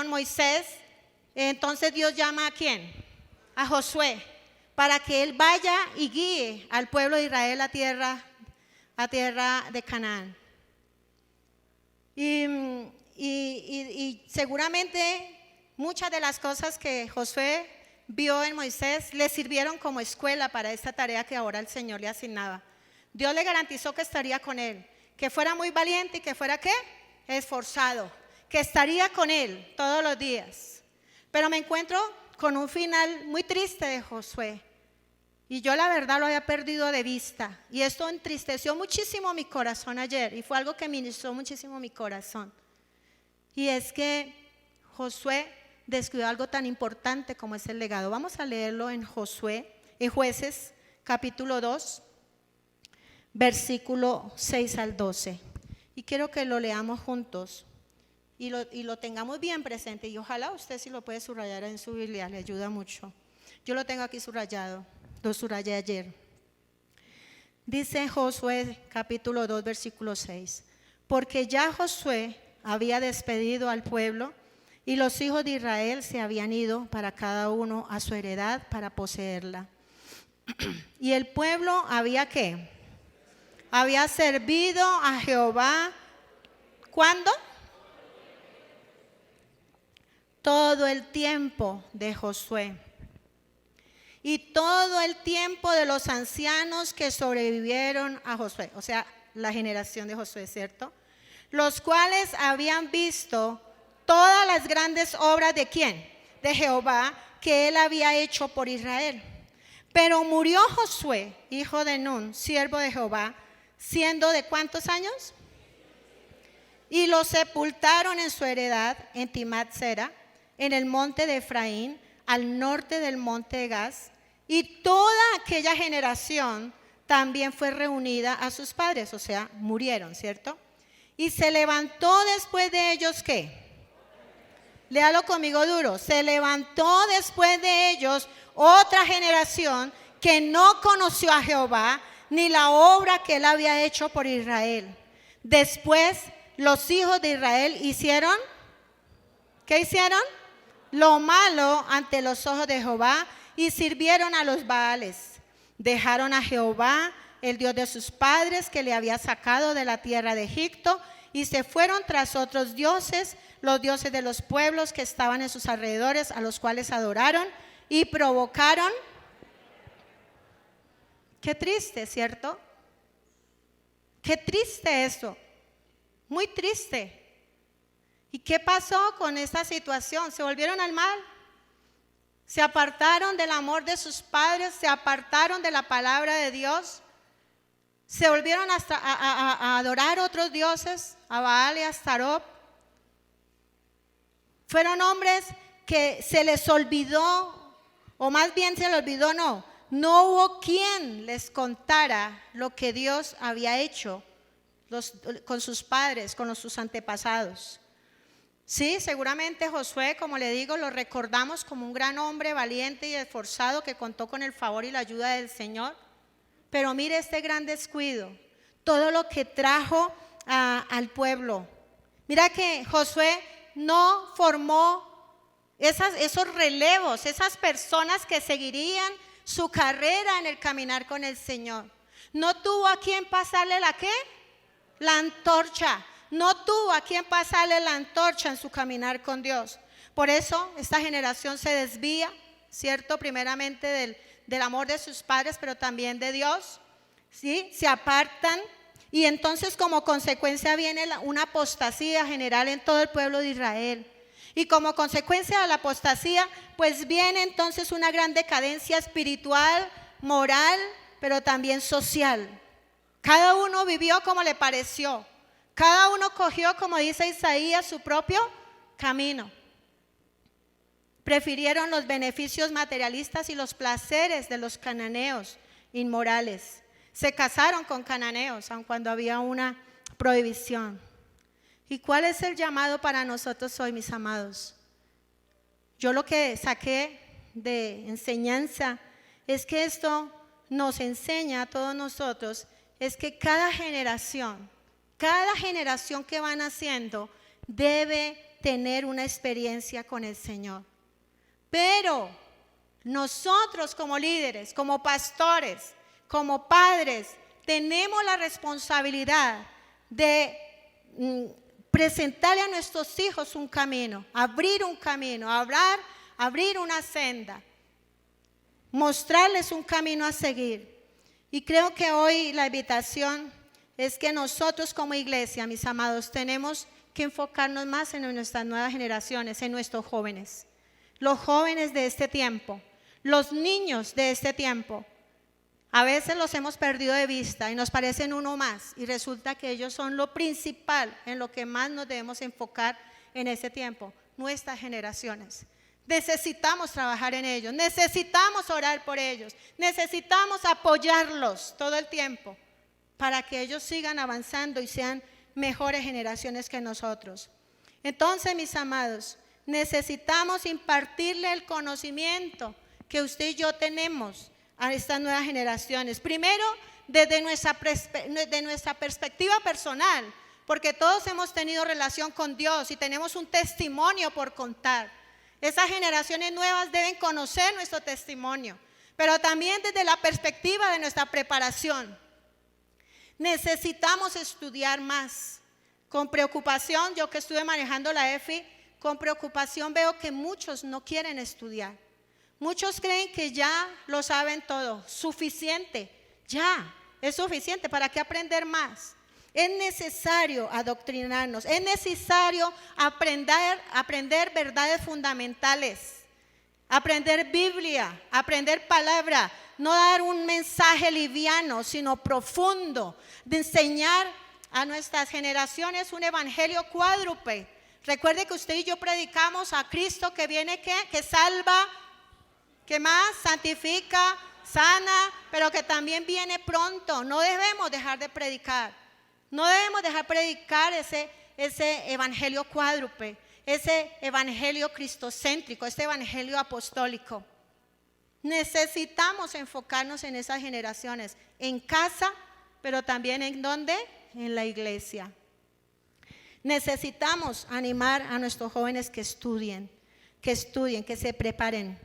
Moisés, entonces Dios llama ¿a quién? A Josué, para que él vaya y guíe al pueblo de Israel a tierra de Canaán. Y seguramente muchas de las cosas que Josué vio en Moisés le sirvieron como escuela para esta tarea que ahora el Señor le asignaba. Dios le garantizó que estaría con él, que fuera muy valiente y que fuera ¿qué? Esforzado, que estaría con él todos los días. Pero me encuentro con un final muy triste de Josué. Y yo la verdad lo había perdido de vista. Y esto entristeció muchísimo mi corazón ayer. Y fue algo que ministró muchísimo mi corazón. Y es que Josué descuidó algo tan importante como es el legado. Vamos a leerlo en Jueces, capítulo 2, versículo 6 al 12. Y quiero que lo leamos juntos y lo tengamos bien presente. Y ojalá usted si lo puede subrayar en su Biblia, le ayuda mucho. Yo lo tengo aquí subrayado, lo subrayé ayer. Dice Josué capítulo 2, versículo 6. Porque ya Josué había despedido al pueblo y los hijos de Israel se habían ido para cada uno a su heredad para poseerla. Y el pueblo había ¿qué? Había servido a Jehová. ¿Cuándo? Todo el tiempo de Josué. Y todo el tiempo de los ancianos que sobrevivieron a Josué. O sea, la generación de Josué, ¿cierto? Los cuales habían visto todas las grandes obras de ¿quién? De Jehová, que él había hecho por Israel. Pero murió Josué, hijo de Nun, siervo de Jehová, siendo de ¿cuántos años? Y lo sepultaron en su heredad en Timat-Sera, en el monte de Efraín, al norte del monte de Gaz. Y toda aquella generación también fue reunida a sus padres, o sea, murieron, ¿cierto? Y se levantó después de ellos, ¿qué? Léalo conmigo duro. Se levantó después de ellos otra generación que no conoció a Jehová, ni la obra que él había hecho por Israel. Después los hijos de Israel hicieron, ¿qué hicieron? Lo malo ante los ojos de Jehová y sirvieron a los Baales. Dejaron a Jehová, el Dios de sus padres, que le había sacado de la tierra de Egipto, y se fueron tras otros dioses, los dioses de los pueblos que estaban en sus alrededores, a los cuales adoraron y provocaron. Qué triste, ¿cierto? Qué triste eso, muy triste. ¿Y qué pasó con esta situación? ¿Se volvieron al mal? ¿Se apartaron del amor de sus padres? ¿Se apartaron de la palabra de Dios? ¿Se volvieron a adorar otros dioses? A Baal y a Astarot. Fueron hombres que se les olvidó, o más bien se les olvidó, no hubo quien les contara lo que Dios había hecho con sus padres, con sus antepasados. Sí, seguramente Josué, como le digo, lo recordamos como un gran hombre valiente y esforzado que contó con el favor y la ayuda del Señor. Pero mire este gran descuido, todo lo que trajo al pueblo. Mira que Josué no formó esos relevos, esas personas que seguirían su carrera en el caminar con el Señor. No tuvo a quien pasarle la ¿qué? La antorcha. No tuvo a quien pasarle la antorcha en su caminar con Dios. Por eso esta generación se desvía, ¿cierto? Primeramente del amor de sus padres, pero también de Dios, ¿sí? Se apartan y entonces como consecuencia viene una apostasía general en todo el pueblo de Israel. Y como consecuencia de la apostasía, pues viene entonces una gran decadencia espiritual, moral, pero también social. Cada uno vivió como le pareció. Cada uno cogió, como dice Isaías, su propio camino. Prefirieron los beneficios materialistas y los placeres de los cananeos inmorales. Se casaron con cananeos, aun cuando había una prohibición. ¿Y cuál es el llamado para nosotros hoy, mis amados? Yo lo que saqué de enseñanza es que esto nos enseña a todos nosotros, es que cada generación que van haciendo debe tener una experiencia con el Señor. Pero nosotros como líderes, como pastores, como padres, tenemos la responsabilidad de presentarle a nuestros hijos un camino, abrir un camino, abrir una senda. mostrarles un camino a seguir. Y creo que hoy la invitación es que nosotros como iglesia, mis amados, tenemos que enfocarnos más en nuestras nuevas generaciones, en nuestros jóvenes. Los jóvenes de este tiempo, los niños de este tiempo. A veces los hemos perdido de vista y nos parecen uno más, y resulta que ellos son lo principal en lo que más nos debemos enfocar en este tiempo, nuestras generaciones. Necesitamos trabajar en ellos, necesitamos orar por ellos, necesitamos apoyarlos todo el tiempo para que ellos sigan avanzando y sean mejores generaciones que nosotros. Entonces, mis amados, necesitamos impartirle el conocimiento que usted y yo tenemos a estas nuevas generaciones. Primero, desde nuestra perspectiva personal, porque todos hemos tenido relación con Dios y tenemos un testimonio por contar. Esas generaciones nuevas deben conocer nuestro testimonio, pero también desde la perspectiva de nuestra preparación. Necesitamos estudiar más. Con preocupación, yo que estuve manejando la EFI, con preocupación veo que muchos no quieren estudiar. Muchos creen que ya lo saben todo, suficiente, ya, es suficiente, ¿para qué aprender más? Es necesario adoctrinarnos, es necesario aprender verdades fundamentales, aprender Biblia, aprender palabra, no dar un mensaje liviano, sino profundo, de enseñar a nuestras generaciones un evangelio cuádruple. Recuerde que usted y yo predicamos a Cristo que viene, que salva, que más santifica, sana, pero que también viene pronto. No debemos dejar de predicar. No debemos dejar de predicar ese evangelio cuádruple, ese evangelio cristocéntrico, ese evangelio apostólico. Necesitamos enfocarnos en esas generaciones, en casa, pero también ¿en dónde? En la iglesia. Necesitamos animar a nuestros jóvenes que estudien, que se preparen.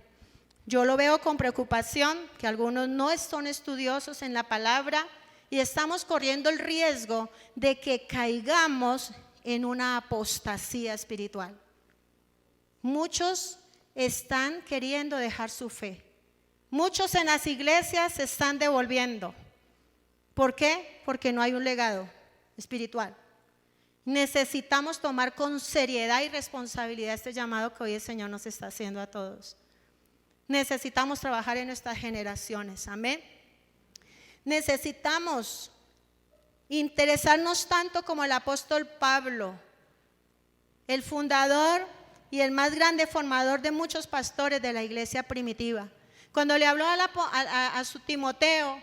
Yo lo veo con preocupación, que algunos no son estudiosos en la palabra y estamos corriendo el riesgo de que caigamos en una apostasía espiritual. Muchos están queriendo dejar su fe. Muchos en las iglesias se están devolviendo. ¿Por qué? Porque no hay un legado espiritual. Necesitamos tomar con seriedad y responsabilidad este llamado que hoy el Señor nos está haciendo a todos. Necesitamos trabajar en nuestras generaciones, amén. Necesitamos interesarnos tanto como el apóstol Pablo, el fundador y el más grande formador de muchos pastores de la iglesia primitiva. Cuando le habló a su Timoteo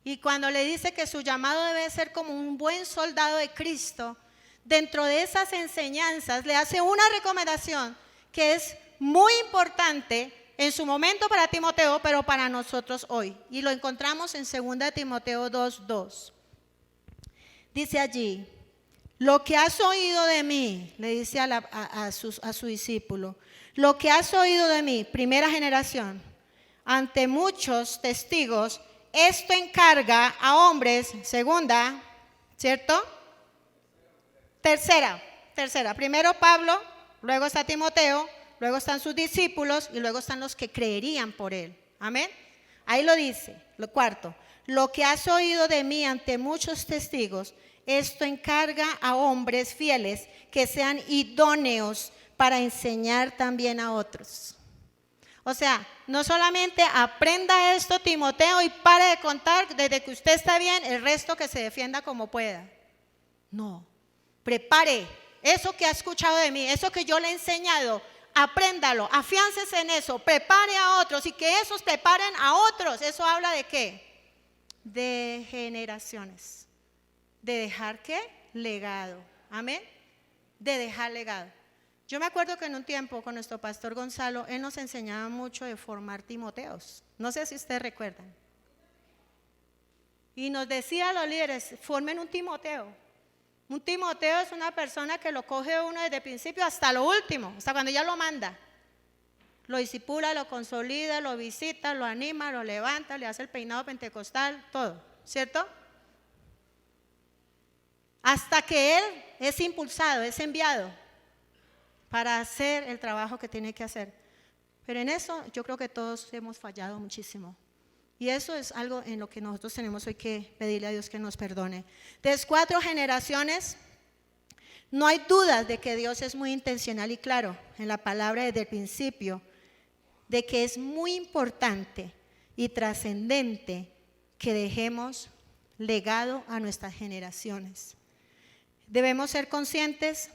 y cuando le dice que su llamado debe ser como un buen soldado de Cristo, dentro de esas enseñanzas le hace una recomendación que es muy importante en su momento para Timoteo, pero para nosotros hoy. Y lo encontramos en 2 Timoteo 2:2. Dice allí: lo que has oído de mí, le dice a su discípulo, lo que has oído de mí, primera generación, ante muchos testigos, esto encarga a hombres, segunda, ¿cierto? Tercera. Primero Pablo, luego está Timoteo, luego están sus discípulos y luego están los que creerían por él. Amén. Ahí lo dice, lo cuarto. Lo que has oído de mí ante muchos testigos, esto encarga a hombres fieles que sean idóneos para enseñar también a otros. O sea, no solamente aprenda esto Timoteo y pare de contar desde que usted está bien, el resto que se defienda como pueda. No, prepare eso que ha escuchado de mí, eso que yo le he enseñado, apréndalo, afiáncese en eso, prepare a otros y que esos preparen a otros. ¿Eso habla de qué? De generaciones. ¿De dejar qué? Legado. Amén. De dejar legado. Yo me acuerdo que en un tiempo con nuestro pastor Gonzalo, él nos enseñaba mucho de formar Timoteos. No sé si ustedes recuerdan. Y nos decía a los líderes, formen un Timoteo. Un Timoteo es una persona que lo coge uno desde el principio hasta lo último, hasta cuando ya lo manda. Lo discipula, lo consolida, lo visita, lo anima, lo levanta, le hace el peinado pentecostal, todo, ¿cierto? Hasta que él es impulsado, es enviado para hacer el trabajo que tiene que hacer. Pero en eso yo creo que todos hemos fallado muchísimo. Y eso es algo en lo que nosotros tenemos hoy que pedirle a Dios que nos perdone. Desde 4 generaciones, no hay dudas de que Dios es muy intencional y claro en la palabra desde el principio, de que es muy importante y trascendente que dejemos legado a nuestras generaciones. Debemos ser conscientes,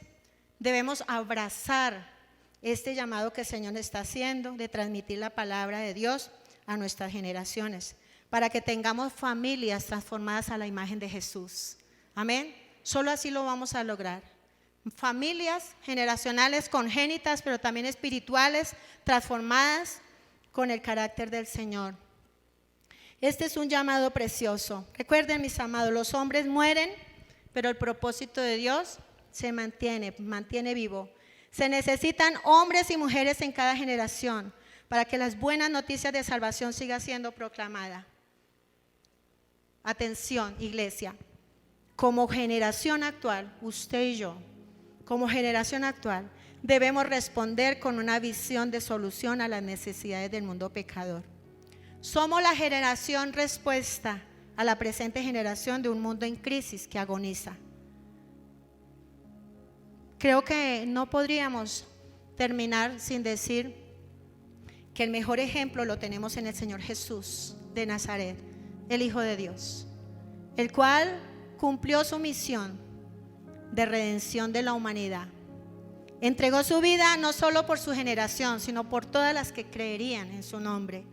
debemos abrazar este llamado que el Señor está haciendo de transmitir la palabra de Dios a nuestras generaciones, para que tengamos familias transformadas a la imagen de Jesús. Amén. Solo así lo vamos a lograr. Familias generacionales congénitas, pero también espirituales, transformadas con el carácter del Señor. Este es un llamado precioso. Recuerden, mis amados, los hombres mueren, pero el propósito de Dios se mantiene vivo. Se necesitan hombres y mujeres en cada generación para que las buenas noticias de salvación sigan siendo proclamadas. Atención, iglesia. Como generación actual, usted y yo, como generación actual, debemos responder con una visión de solución a las necesidades del mundo pecador. Somos la generación respuesta a la presente generación de un mundo en crisis que agoniza. Creo que no podríamos terminar sin decir que el mejor ejemplo lo tenemos en el Señor Jesús de Nazaret, el Hijo de Dios, el cual cumplió su misión de redención de la humanidad. Entregó su vida no solo por su generación, sino por todas las que creerían en su nombre.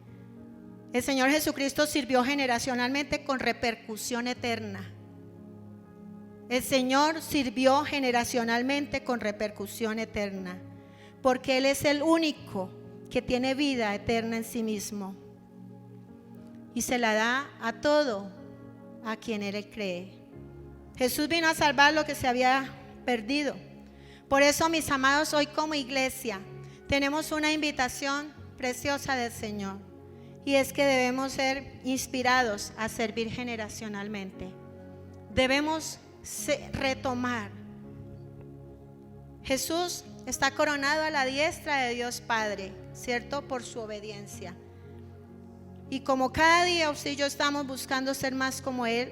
El Señor Jesucristo sirvió generacionalmente con repercusión eterna. El Señor sirvió generacionalmente con repercusión eterna, porque Él es el único que tiene vida eterna en sí mismo y se la da a todo a quien Él cree. Jesús vino a salvar lo que se había perdido. Por eso, mis amados, hoy como iglesia tenemos una invitación preciosa del Señor, y es que debemos ser inspirados a servir generacionalmente. Debemos retomar. Jesús está coronado a la diestra de Dios Padre, ¿cierto? Por su obediencia. Y como cada día usted y yo estamos buscando ser más como Él,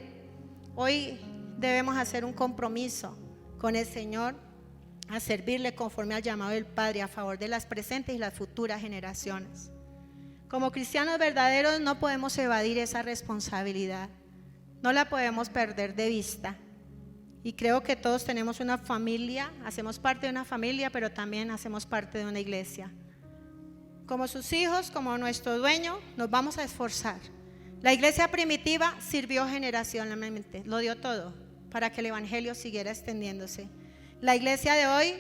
hoy debemos hacer un compromiso con el Señor a servirle conforme al llamado del Padre a favor de las presentes y las futuras generaciones. Como cristianos verdaderos no podemos evadir esa responsabilidad, no la podemos perder de vista. Y creo que todos tenemos una familia, hacemos parte de una familia, pero también hacemos parte de una iglesia. Como sus hijos, como nuestro dueño, nos vamos a esforzar. La iglesia primitiva sirvió generacionalmente, lo dio todo para que el evangelio siguiera extendiéndose. La iglesia de hoy,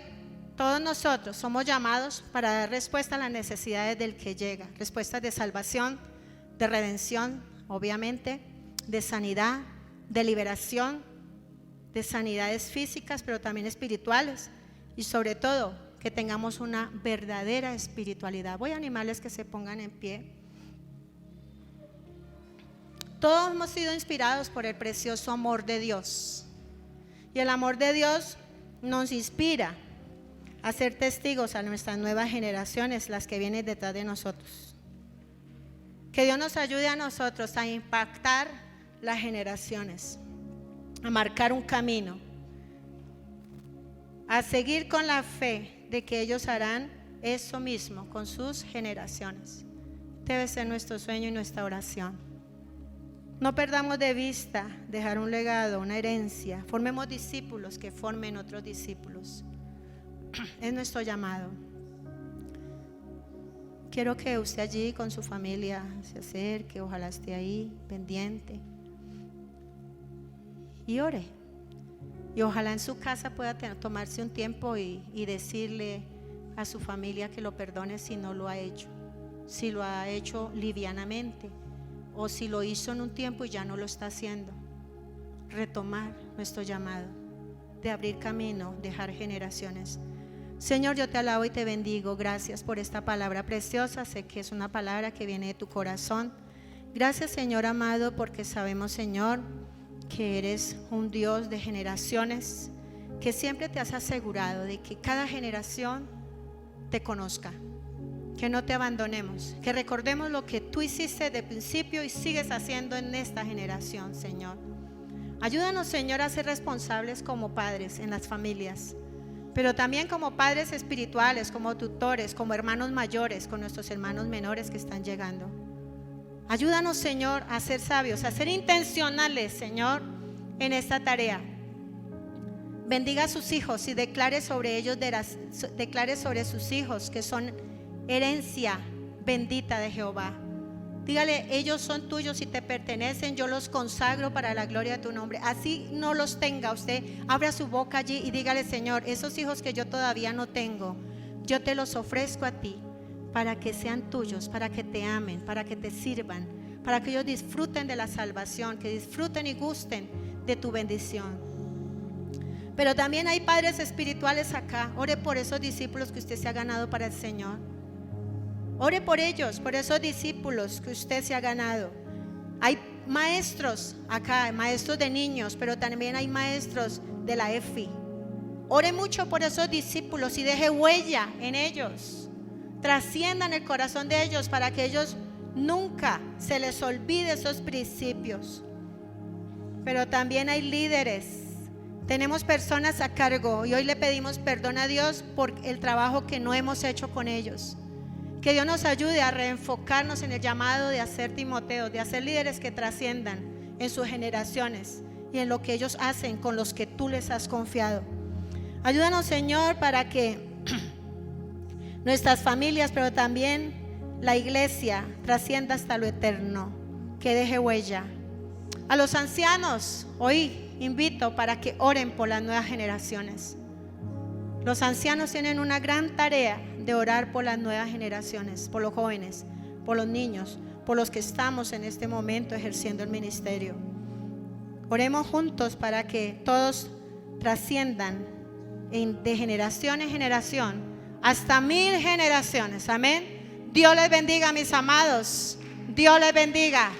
todos nosotros somos llamados para dar respuesta a las necesidades del que llega, respuestas de salvación, de redención, obviamente, de sanidad, de liberación, de sanidades físicas, pero también espirituales, y sobre todo que tengamos una verdadera espiritualidad. Voy a animarles que se pongan en pie. Todos hemos sido inspirados por el precioso amor de Dios, y el amor de Dios nos inspira a ser testigos a nuestras nuevas generaciones, las que vienen detrás de nosotros. Que Dios nos ayude a nosotros a impactar las generaciones, a marcar un camino, a seguir con la fe de que ellos harán eso mismo con sus generaciones. Debe ser nuestro sueño y nuestra oración. No perdamos de vista dejar un legado, una herencia. Formemos discípulos que formen otros discípulos. Es nuestro llamado. Quiero que usted allí con su familia se acerque, ojalá esté ahí pendiente y ore. Y ojalá en su casa pueda tomarse un tiempo y decirle a su familia que lo perdone si no lo ha hecho, si lo ha hecho livianamente, o si lo hizo en un tiempo y ya no lo está haciendo. Retomar nuestro llamado de abrir camino, dejar generaciones. Señor, yo te alabo y te bendigo. Gracias por esta palabra preciosa. Sé que es una palabra que viene de tu corazón. Gracias, Señor amado, porque sabemos, Señor, que eres un Dios de generaciones, que siempre te has asegurado de que cada generación te conozca, que no te abandonemos, que recordemos lo que tú hiciste de principio y sigues haciendo en esta generación, Señor. Ayúdanos, Señor, a ser responsables como padres en las familias, pero también como padres espirituales, como tutores, como hermanos mayores, con nuestros hermanos menores que están llegando. Ayúdanos, Señor, a ser sabios, a ser intencionales, Señor, en esta tarea. Bendiga a sus hijos y declare sobre ellos, declare sobre sus hijos que son herencia bendita de Jehová. Dígale, ellos son tuyos y te pertenecen, yo los consagro para la gloria de tu nombre. Así no los tenga usted, abra su boca allí y dígale, Señor, esos hijos que yo todavía no tengo, yo te los ofrezco a ti para que sean tuyos, para que te amen, para que te sirvan, para que ellos disfruten de la salvación, que disfruten y gusten de tu bendición. Pero también hay padres espirituales acá. Ore por esos discípulos que usted se ha ganado para el Señor. Ore por ellos, por esos discípulos que usted se ha ganado. Hay maestros acá, maestros de niños, pero también hay maestros de la EFI. Ore mucho por esos discípulos y deje huella en ellos. Trasciendan el corazón de ellos para que ellos nunca se les olvide esos principios. Pero también hay líderes. Tenemos personas a cargo y hoy le pedimos perdón a Dios por el trabajo que no hemos hecho con ellos. Que Dios nos ayude a reenfocarnos en el llamado de hacer Timoteos, de hacer líderes que trasciendan en sus generaciones y en lo que ellos hacen con los que tú les has confiado. Ayúdanos, Señor, para que nuestras familias, pero también la iglesia, trascienda hasta lo eterno, que deje huella. A los ancianos, hoy invito para que oren por las nuevas generaciones. Los ancianos tienen una gran tarea de orar por las nuevas generaciones, por los jóvenes, por los niños, por los que estamos en este momento ejerciendo el ministerio. Oremos juntos para que todos trasciendan de generación en generación hasta 1000 generaciones. Amén. Dios les bendiga, mis amados. Dios les bendiga.